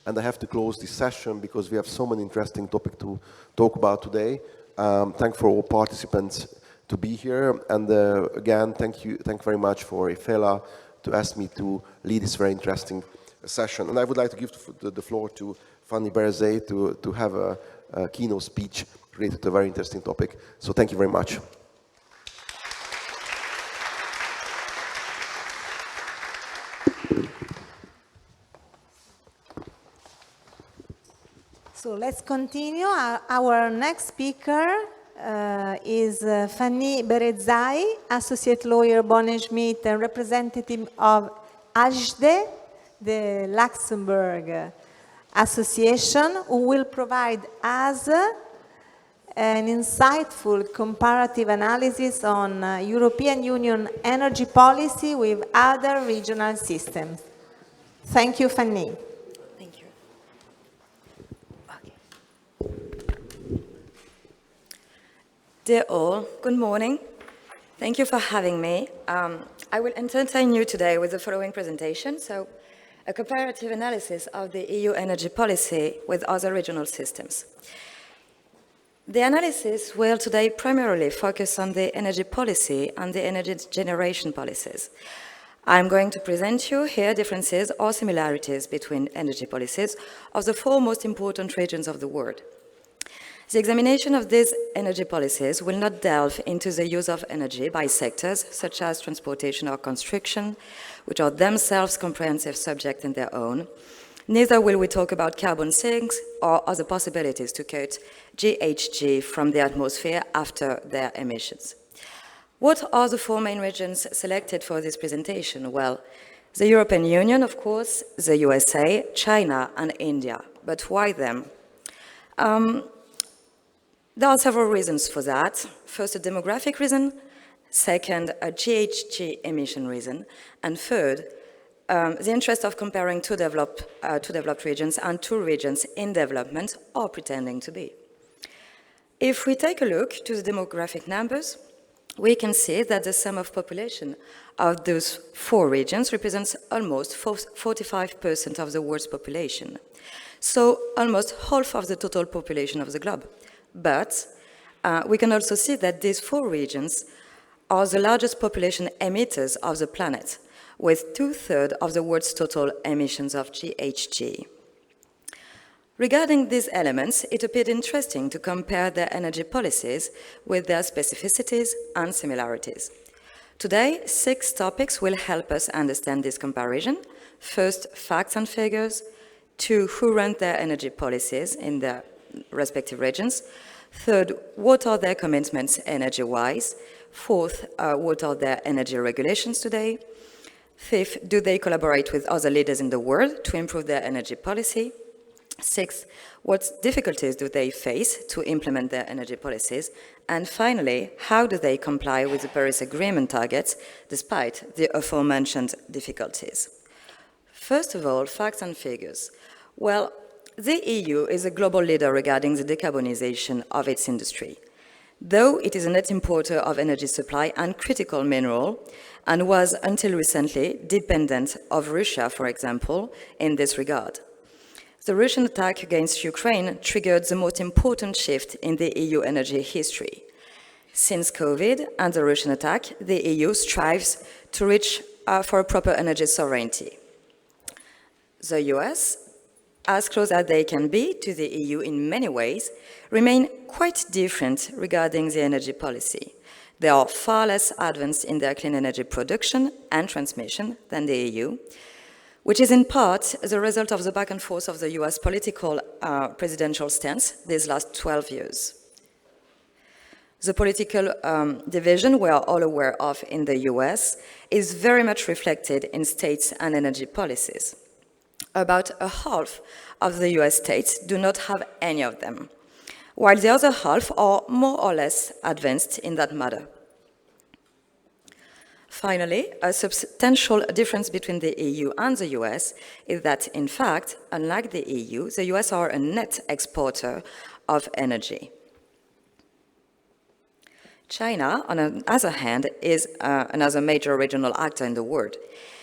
And I have to close this session because we have so many interesting topics to talk about today. Thank for all participants to be here. And again, thank very much for Efela to ask me to lead this very interesting session. And I would like to give the floor to Fanny Berzé to have a keynote speech related to a very interesting topic. So thank you very much. So let's continue. Our next speaker is Fanny Berezzai, Associate Lawyer Bonnet Schmidt and representative of AGDE, the Luxembourg Association, who will provide us an insightful comparative analysis on European Union energy policy with other regional systems. Thank you, Fanny. Thank you. Dear all, good morning. Thank you for having me. I will entertain you today with the following presentation. So, a comparative analysis of the EU energy policy with other regional systems. The analysis will today primarily focus on the energy policy and the energy generation policies. I'm going to present you here differences or similarities between energy policies of the 4 most important regions of the world. The examination of these energy policies will not delve into the use of energy by sectors such as transportation or construction, which are themselves comprehensive subjects in their own. Neither will we talk about carbon sinks or other possibilities to cut GHG from the atmosphere after their emissions. What are the 4 main regions selected for this presentation? Well, the European Union, of course, the USA, China, and India. But why them? There are several reasons for that. First, a demographic reason. Second, a GHG emission reason. And third, the interest of comparing two developed regions and 2 regions in development or pretending to be. If we take a look to the demographic numbers, we can see that the sum of population of those 4 regions represents almost 45% of the world's population. So almost half of the total population of the globe. But we can also see that these 4 regions are the largest population emitters of the planet, with 2/3 of the world's total emissions of GHG. Regarding these elements, it appeared interesting to compare their energy policies with their specificities and similarities. Today, 6 topics will help us understand this comparison. First, facts and figures. 2, who run their energy policies in their respective regions. Third, what are their commitments energy-wise? Fourth, what are their energy regulations today? Fifth, do they collaborate with other leaders in the world to improve their energy policy? Sixth, what difficulties do they face to implement their energy policies? And finally, how do they comply with the Paris Agreement targets despite the aforementioned difficulties? First of all, facts and figures. Well, the EU is a global leader regarding the decarbonization of its industry. Though it is a net importer of energy supply and critical mineral, and was until recently dependent of Russia, for example, in this regard. The Russian attack against Ukraine triggered the most important shift in the EU energy history. Since COVID and the Russian attack, the EU strives to reach for a proper energy sovereignty. The US, as close as they can be to the EU in many ways, remain quite different regarding the energy policy. They are far less advanced in their clean energy production and transmission than the EU, which is in part the result of the back and forth of the US political presidential stance these last 12 years. The political division we are all aware of in the US is very much reflected in states and energy policies. About a half of the US states do not have any of them, while the other half are more or less advanced in that matter. Finally, a substantial difference between the EU and the US is that, in fact, unlike the EU, the US are a net exporter of energy. China, on the other hand, is another major regional actor in the world.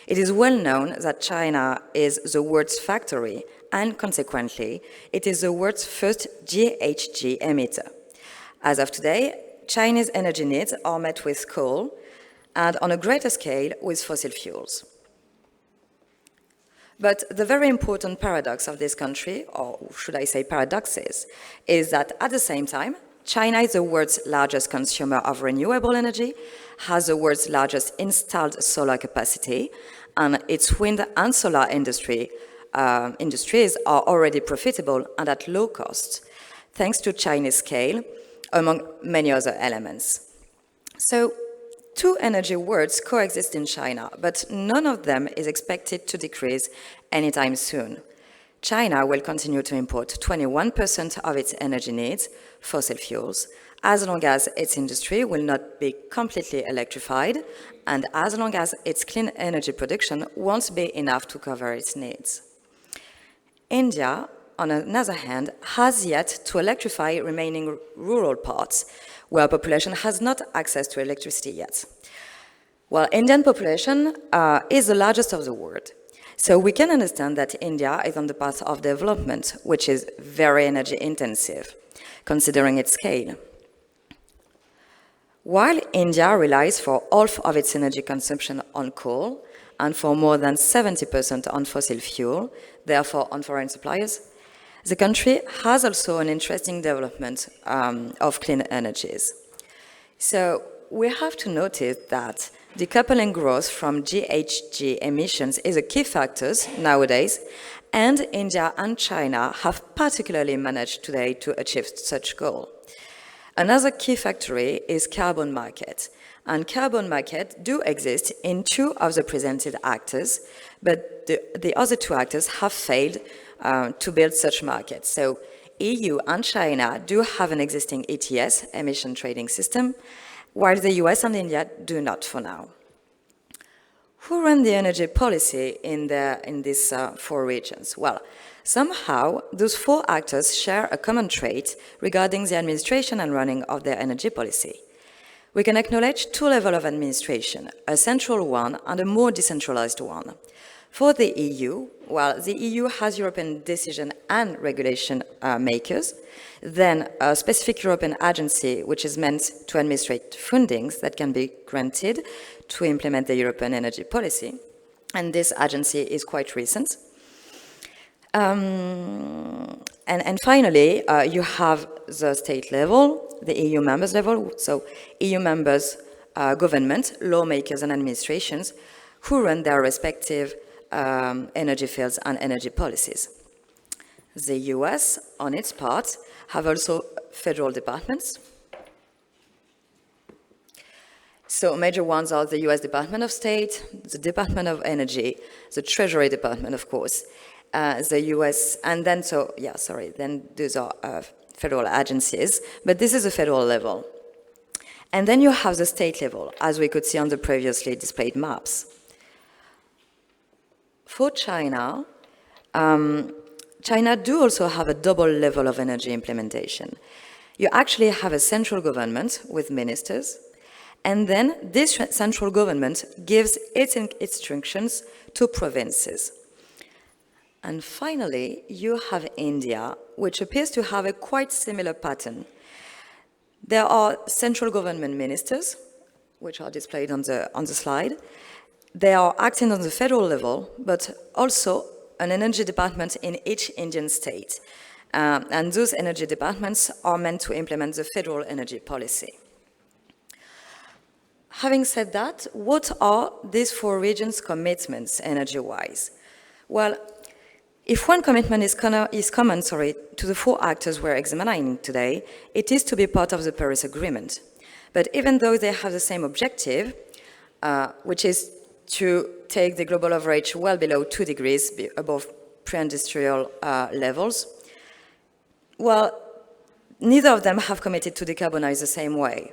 It is well known that China is the world's factory, and consequently, it is the world's first GHG emitter. As of today, Chinese energy needs are met with coal, and on a greater scale with fossil fuels. But the very important paradox of this country, or should I say paradoxes, is that at the same time, China is the world's largest consumer of renewable energy, has the world's largest installed solar capacity, and its wind and solar industries are already profitable and at low cost, thanks to Chinese scale, among many other elements. So, two energy worlds coexist in China, but none of them is expected to decrease anytime soon. China will continue to import 21% of its energy needs, fossil fuels, as long as its industry will not be completely electrified, and as long as its clean energy production won't be enough to cover its needs. India, on the other hand, has yet to electrify remaining rural parts, where population has not access to electricity yet. Well, Indian population is the largest of the world. So we can understand that India is on the path of development, which is very energy intensive, considering its scale. While India relies for half of its energy consumption on coal and for more than 70% on fossil fuel, therefore on foreign suppliers, the country has also an interesting development of clean energies. So we have to notice that decoupling growth from GHG emissions is a key factor nowadays, and India and China have particularly managed today to achieve such goal. Another key factor is carbon market, and carbon market do exist in two of the presented actors, but the other two actors have failed to build such markets. So EU and China do have an existing ETS, emission trading system, while the US and India do not for now. Who run the energy policy in these four regions? Well, somehow those four actors share a common trait regarding the administration and running of their energy policy. We can acknowledge two levels of administration, a central one and a more decentralized one. For the EU, well, the EU has European decision and regulation makers, then a specific European agency which is meant to administrate fundings that can be granted to implement the European energy policy, and this agency is quite recent. And finally, you have the state level, the EU members level, so EU members, government, lawmakers and administrations who run their respective energy fields and energy policies. The US, on its part, have also federal departments. So major ones are the US Department of State, the Department of Energy, the Treasury Department, of course, the US, and then, then those are federal agencies, but this is a federal level. And then you have the state level, as we could see on the previously displayed maps. For China, China do also have a double level of energy implementation. You actually have a central government with ministers, and then this central government gives its instructions to provinces. And finally, you have India, which appears to have a quite similar pattern. There are central government ministers, which are displayed on the slide. They are acting on the federal level, but also an energy department in each Indian state. And those energy departments are meant to implement the federal energy policy. Having said that, what are these four regions' commitments energy-wise? Well, if one commitment is common to the four actors we're examining today, it is to be part of the Paris Agreement. But even though they have the same objective, which is to take the global average well below 2 degrees above pre-industrial levels, well, neither of them have committed to decarbonize the same way.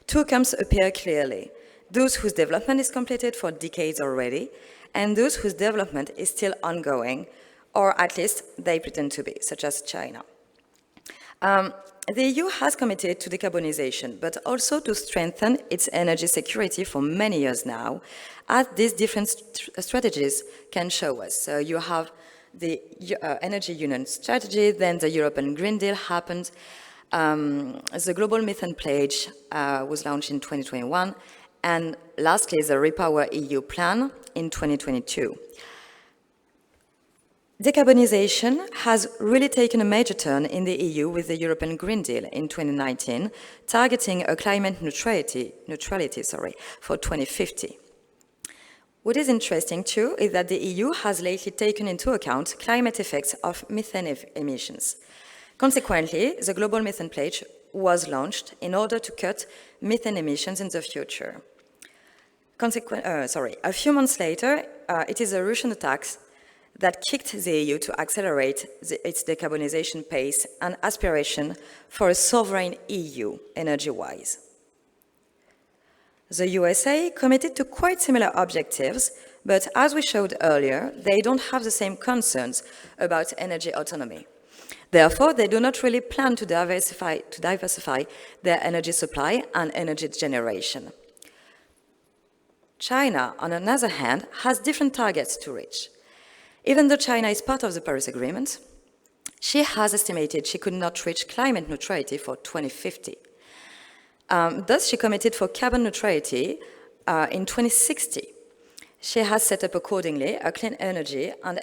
Two camps appear clearly: those whose development is completed for decades already, and those whose development is still ongoing, or at least they pretend to be, such as China. The EU has committed to decarbonization, but also to strengthen its energy security for many years now, as these different strategies can show us. So you have the Energy Union strategy, then the European Green Deal happened, the Global Methane Pledge was launched in 2021, and lastly, the Repower EU plan in 2022. Decarbonization has really taken a major turn in the EU with the European Green Deal in 2019, targeting a climate neutrality for 2050. What is interesting too is that the EU has lately taken into account climate effects of methane emissions. Consequently, the Global Methane Pledge was launched in order to cut methane emissions in the future. A few months later, it is the Russian attacks that kicked the EU to accelerate its decarbonization pace and aspiration for a sovereign EU, energy-wise. The USA committed to quite similar objectives, but as we showed earlier, they don't have the same concerns about energy autonomy. Therefore, they do not really plan to diversify their energy supply and energy generation. China, on the other hand, has different targets to reach. Even though China is part of the Paris Agreement, she has estimated she could not reach climate neutrality for 2050. Thus, she committed for carbon neutrality in 2060. She has set up accordingly a clean energy and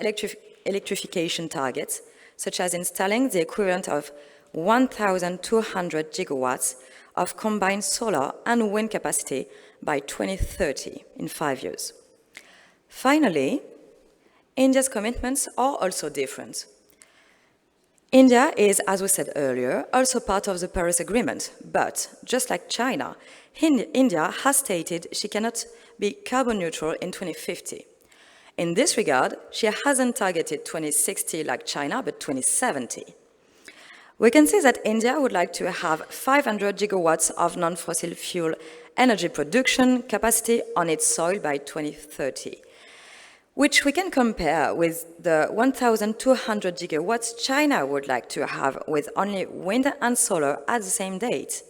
electrification targets, such as installing the equivalent of 1,200 gigawatts of combined solar and wind capacity by 2030, in 5 years. Finally, India's commitments are also different. India is, as we said earlier, also part of the Paris Agreement, but just like China, India has stated she cannot be carbon neutral in 2050. In this regard, she hasn't targeted 2060 like China, but 2070. We can see that India would like to have 500 gigawatts of non-fossil fuel energy production capacity on its soil by 2030, which we can compare with the 1,200 gigawatts China would like to have with only wind and solar at the same date.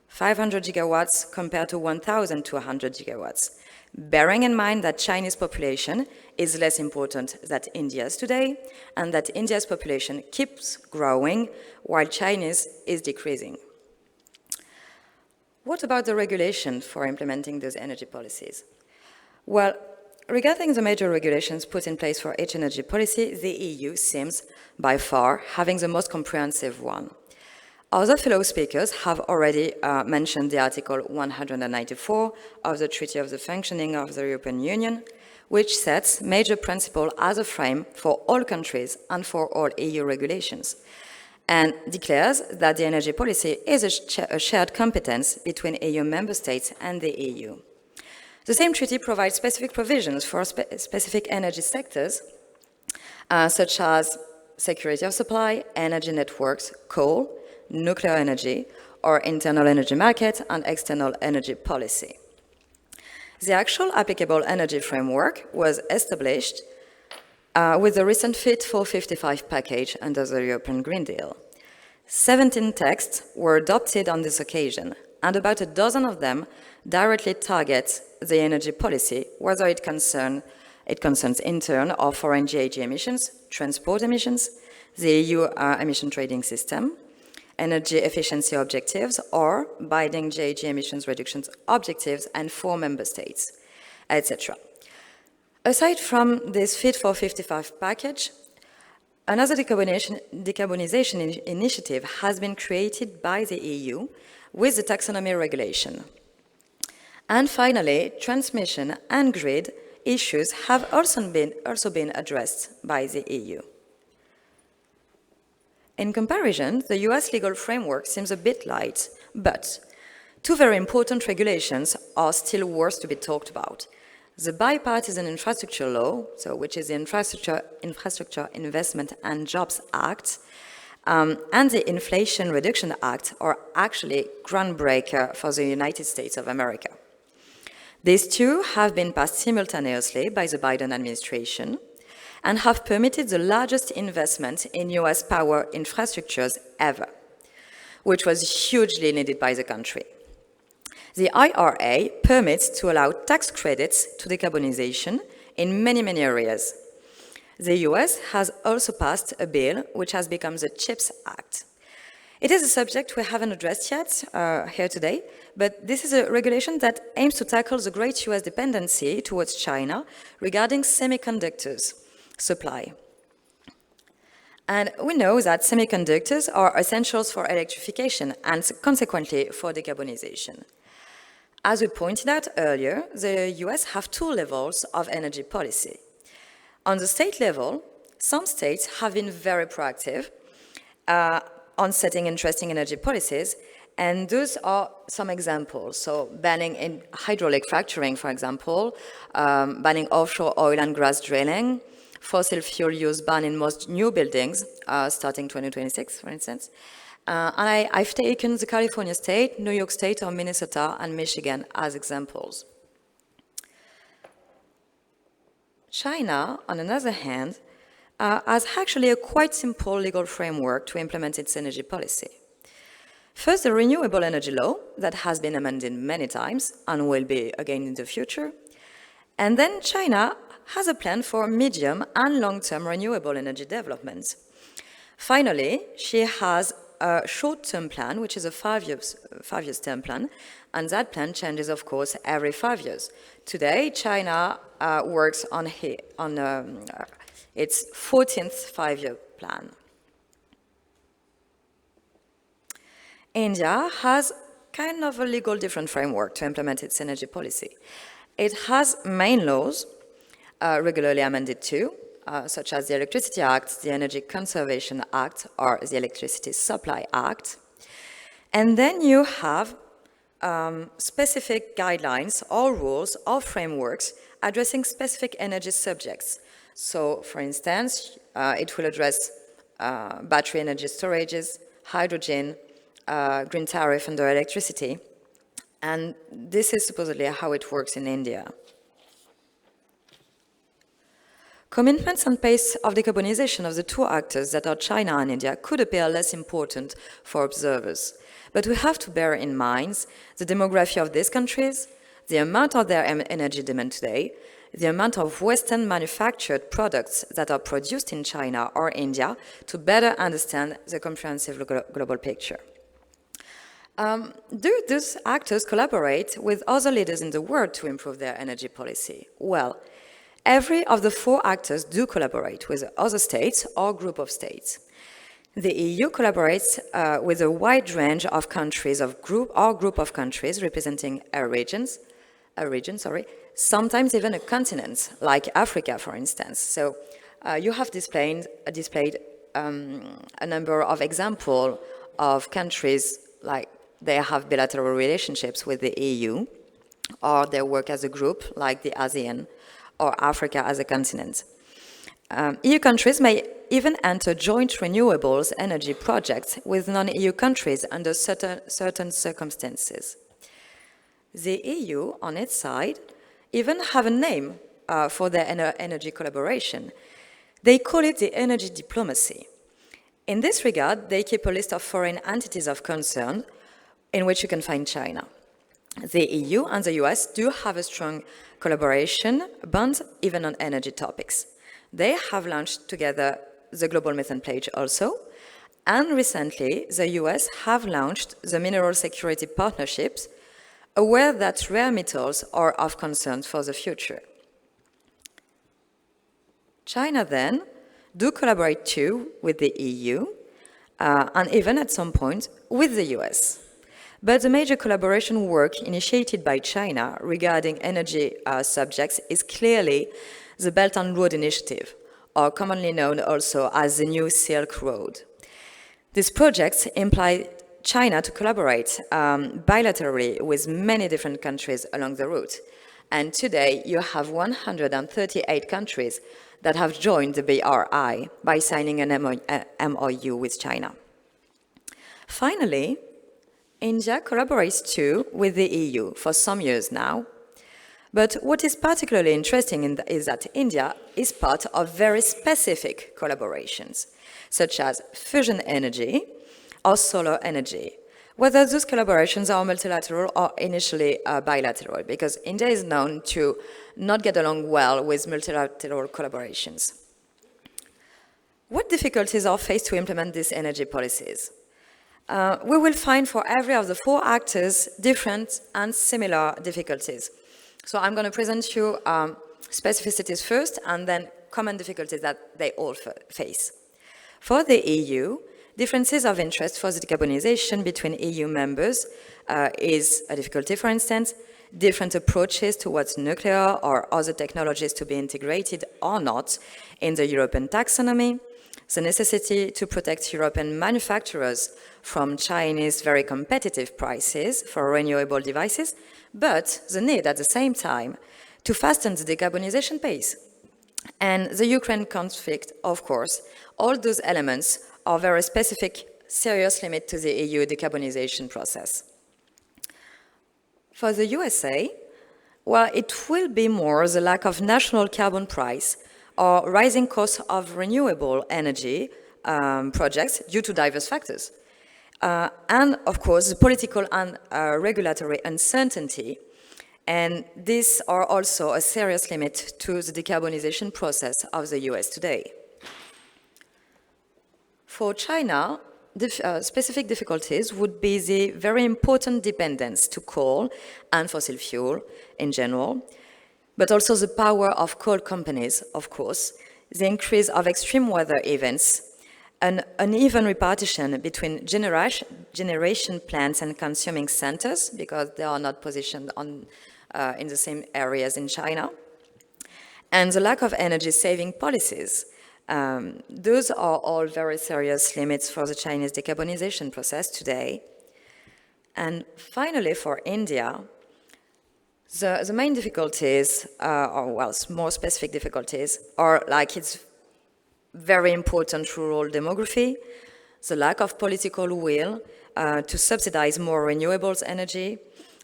500 gigawatts compared to 1,200 gigawatts, bearing in mind that Chinese population is less important than India's today, and that India's population keeps growing while China's is decreasing. What about the regulation for implementing those energy policies? Well, regarding the major regulations put in place for each energy policy, the EU seems, by far, having the most comprehensive one. Other fellow speakers have already mentioned the Article 194 of the Treaty of the Functioning of the European Union, which sets major principles as a frame for all countries and for all EU regulations, and declares that the energy policy is a shared competence between EU member states and the EU. The same treaty provides specific provisions for specific energy sectors, such as security of supply, energy networks, coal, nuclear energy, or internal energy market and external energy policy. The actual applicable energy framework was established with the recent Fit for 55 package under the European Green Deal. 17 texts were adopted on this occasion, and about a dozen of them directly target the energy policy, whether it concerns intern or foreign GHG emissions, transport emissions, the EU emission trading system, energy efficiency objectives, or binding GHG emissions reductions objectives and for member states, etc. Aside from this Fit for 55 package, another decarbonization initiative has been created by the EU with the taxonomy regulation. And finally, transmission and grid issues have also been addressed by the EU. In comparison, the US legal framework seems a bit light, but two very important regulations are still worth to be talked about. The Bipartisan Infrastructure Law, which is the Infrastructure Investment and Jobs Act, and the Inflation Reduction Act are actually groundbreaker for the United States of America. These two have been passed simultaneously by the Biden administration and have permitted the largest investment in US power infrastructures ever, which was hugely needed by the country. The IRA permits to allow tax credits to decarbonization in many, many areas. The US has also passed a bill which has become the CHIPS Act. It is a subject we haven't addressed yet here today, but this is a regulation that aims to tackle the great US dependency towards China regarding semiconductors supply. And we know that semiconductors are essentials for electrification and consequently for decarbonization. As we pointed out earlier, the US have two levels of energy policy. On the state level, some states have been very proactive on setting interesting energy policies. And those are some examples. So banning in hydraulic fracturing, for example, banning offshore oil and gas drilling, fossil fuel use ban in most new buildings, starting 2026, for instance. And I've taken the California state, New York state, or Minnesota and Michigan as examples. China, on the other hand, has actually a quite simple legal framework to implement its energy policy. First, the Renewable Energy Law, that has been amended many times and will be again in the future. And then China has a plan for medium and long-term renewable energy development. Finally, she has a short-term plan, which is a five-year term plan, and that plan changes, of course, every 5 years. Today, China works on its 14th five-year plan. India has kind of a legal different framework to implement its energy policy. It has main laws, regularly amended too, such as the Electricity Act, the Energy Conservation Act, or the Electricity Supply Act. And then you have specific guidelines or rules or frameworks addressing specific energy subjects. So, for instance, it will address battery energy storages, hydrogen, green tariff under electricity. And this is supposedly how it works in India. Commitments and pace of decarbonization of the two actors that are China and India could appear less important for observers. But we have to bear in mind the demography of these countries, the amount of their energy demand today, the amount of Western manufactured products that are produced in China or India to better understand the comprehensive global picture. Do these actors collaborate with other leaders in the world to improve their energy policy? Well, every of the four actors do collaborate with other states or group of states. The EU collaborates with a wide range of countries group of countries representing a region, sometimes even a continent, like Africa, for instance. So you have displayed a number of examples of countries like they have bilateral relationships with the EU, or they work as a group like the ASEAN, or Africa as a continent. EU countries may even enter joint renewables energy projects with non-EU countries under certain circumstances. The EU, on its side, even have a name for their energy collaboration. They call it the energy diplomacy. In this regard, they keep a list of foreign entities of concern in which you can find China. The EU and the US do have a strong collaboration bond even on energy topics. They have launched together the Global Methane Pledge also, and recently the US have launched the Mineral Security Partnerships, aware that rare metals are of concern for the future. China then do collaborate too with the EU, and even at some point with the US. But the major collaboration work initiated by China regarding energy subjects is clearly the Belt and Road Initiative, or commonly known also as the New Silk Road. These projects imply China to collaborate bilaterally with many different countries along the route. And today you have 138 countries that have joined the BRI by signing an MOU with China. Finally, India collaborates too with the EU for some years now. But what is particularly interesting is that India is part of very specific collaborations, such as fusion energy or solar energy, whether those collaborations are multilateral or initially bilateral, because India is known to not get along well with multilateral collaborations. What difficulties are faced to implement these energy policies? We will find for every of the four actors different and similar difficulties. So I'm going to present you specificities first and then common difficulties that they all face. For the EU, differences of interest for the decarbonization between EU members is a difficulty, for instance, different approaches towards nuclear or other technologies to be integrated or not in the European taxonomy, the necessity to protect European manufacturers from Chinese very competitive prices for renewable devices, but the need at the same time to fasten the decarbonization pace. And the Ukraine conflict, of course, all those elements are very specific, serious limit to the EU decarbonization process. For the USA, well, it will be more the lack of national carbon price or rising costs of renewable energy projects due to diverse factors. And, of course, the political and regulatory uncertainty. And these are also a serious limit to the decarbonization process of the US today. For China, specific difficulties would be the very important dependence to coal and fossil fuel in general, but also the power of coal companies, of course, the increase of extreme weather events, an uneven repartition between generation plants and consuming centers, because they are not positioned in the same areas in China, and the lack of energy-saving policies. Those are all very serious limits for the Chinese decarbonization process today. And finally, for India, the main difficulties, or well, more specific difficulties, are like its very important rural demography, the lack of political will to subsidize more renewables energy,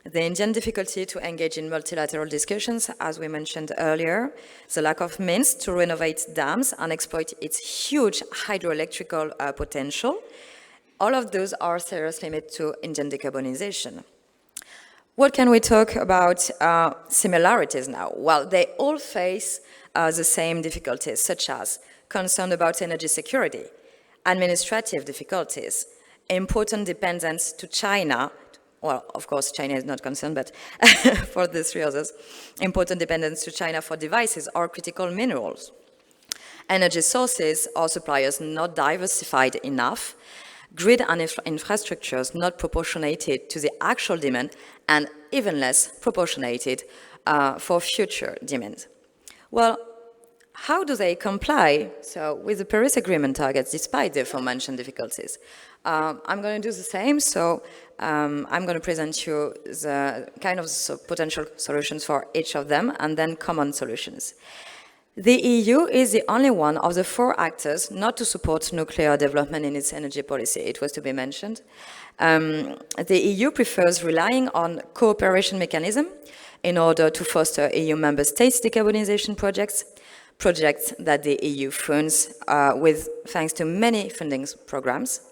the Indian difficulty to engage in multilateral discussions, as we mentioned earlier, the lack of means to renovate dams and exploit its huge hydroelectrical potential. All of those are serious limits to Indian decarbonization. What can we talk about similarities now? Well, they all face the same difficulties, such as concern about energy security, administrative difficulties, important dependence to China. Well, of course, China is not concerned, but for the three others, important dependence to China for devices or critical minerals. Energy sources or suppliers not diversified enough, grid and infrastructures not proportionated to the actual demand, and even less proportionated for future demand. Well, how do they comply with the Paris Agreement targets despite the aforementioned difficulties? I'm going to do the same, so I'm going to present you the kind of potential solutions for each of them and then common solutions. The EU is the only one of the four actors not to support nuclear development in its energy policy. It was to be mentioned. The EU prefers relying on cooperation mechanism in order to foster EU member states' decarbonization projects that the EU funds thanks to many funding programs.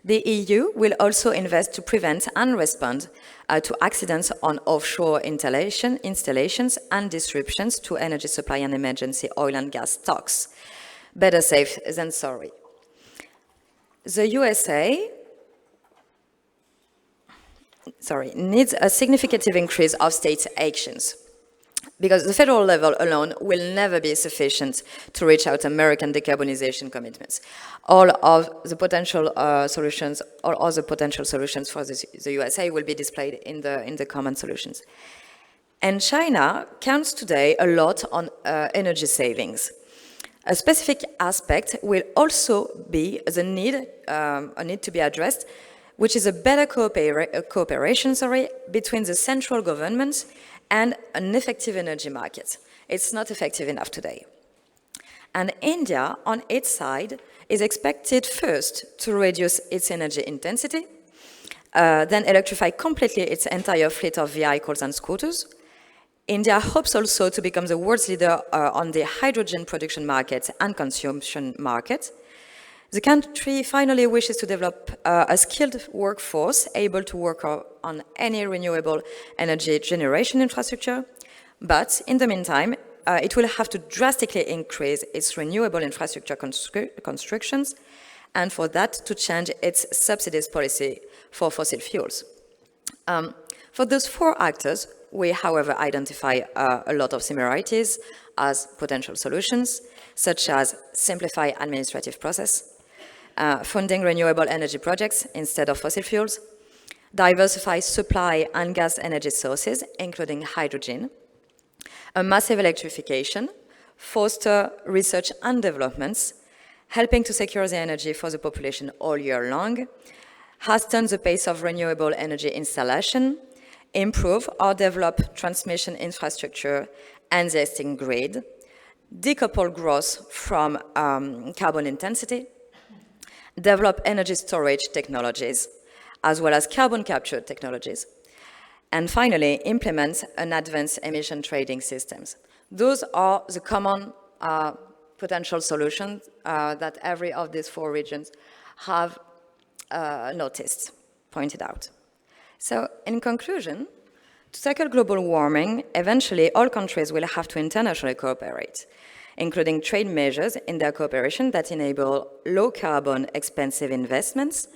The EU will also invest to prevent and respond to accidents on offshore installations and disruptions to energy supply and emergency oil and gas stocks. Better safe than sorry. The USA needs a significant increase of state actions, because the federal level alone will never be sufficient to reach out American decarbonization commitments. All of the potential solutions, or other potential solutions for the USA will be displayed in the common solutions. And China counts today a lot on energy savings. A specific aspect will also be a need to be addressed, which is a better cooperation between the central government and an effective energy market. It's not effective enough today. And India, on its side, is expected first to reduce its energy intensity, then electrify completely its entire fleet of vehicles and scooters. India hopes also to become the world's leader on the hydrogen production market and consumption market. The country finally wishes to develop a skilled workforce able to work on any renewable energy generation infrastructure, but in the meantime, it will have to drastically increase its renewable infrastructure constructions, and for that to change its subsidies policy for fossil fuels. For those four actors, we, however, identify a lot of similarities as potential solutions, such as simplify administrative process, funding renewable energy projects instead of fossil fuels, diversify supply and gas energy sources, including hydrogen, a massive electrification, foster research and developments, helping to secure the energy for the population all year long, hasten the pace of renewable energy installation, improve or develop transmission infrastructure and the existing grid, decouple growth from carbon intensity, develop energy storage technologies, as well as carbon capture technologies, and finally, implement an advanced emission trading systems. Those are the common potential solutions that every of these 4 regions have noticed, pointed out. So, in conclusion, to tackle global warming, eventually all countries will have to internationally cooperate, including trade measures in their cooperation that enable low-carbon, expensive investments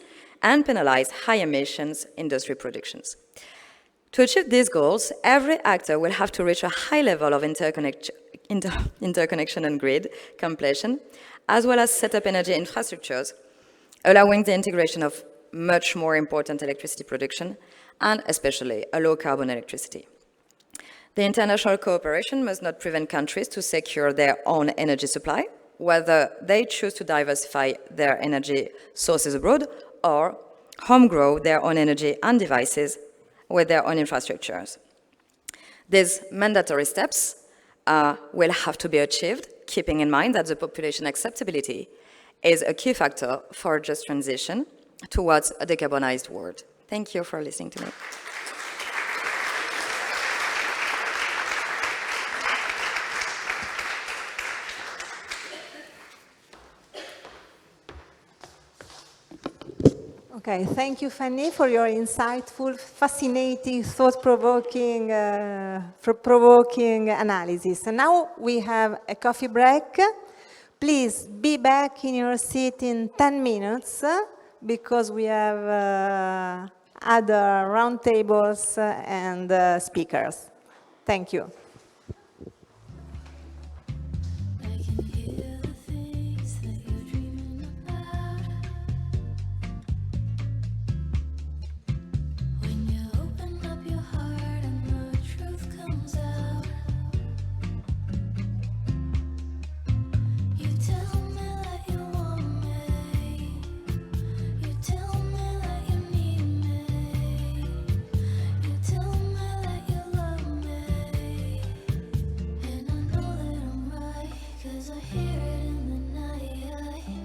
and penalize high-emissions industry productions. To achieve these goals, every actor will have to reach a high level of interconnection and grid completion, as well as set up energy infrastructures, allowing the integration of much more important electricity production, and especially a low-carbon electricity. The international cooperation must not prevent countries to secure their own energy supply, whether they choose to diversify their energy sources abroad or home grow their own energy and devices with their own infrastructures. These mandatory steps will have to be achieved, keeping in mind that the population acceptability is a key factor for a just transition towards a decarbonized world. Thank you for listening to me. Okay, thank you, Fanny, for your insightful, fascinating, thought-provoking analysis. And now we have a coffee break. Please be back in your seat in 10 minutes because we have other roundtables and speakers. Thank you.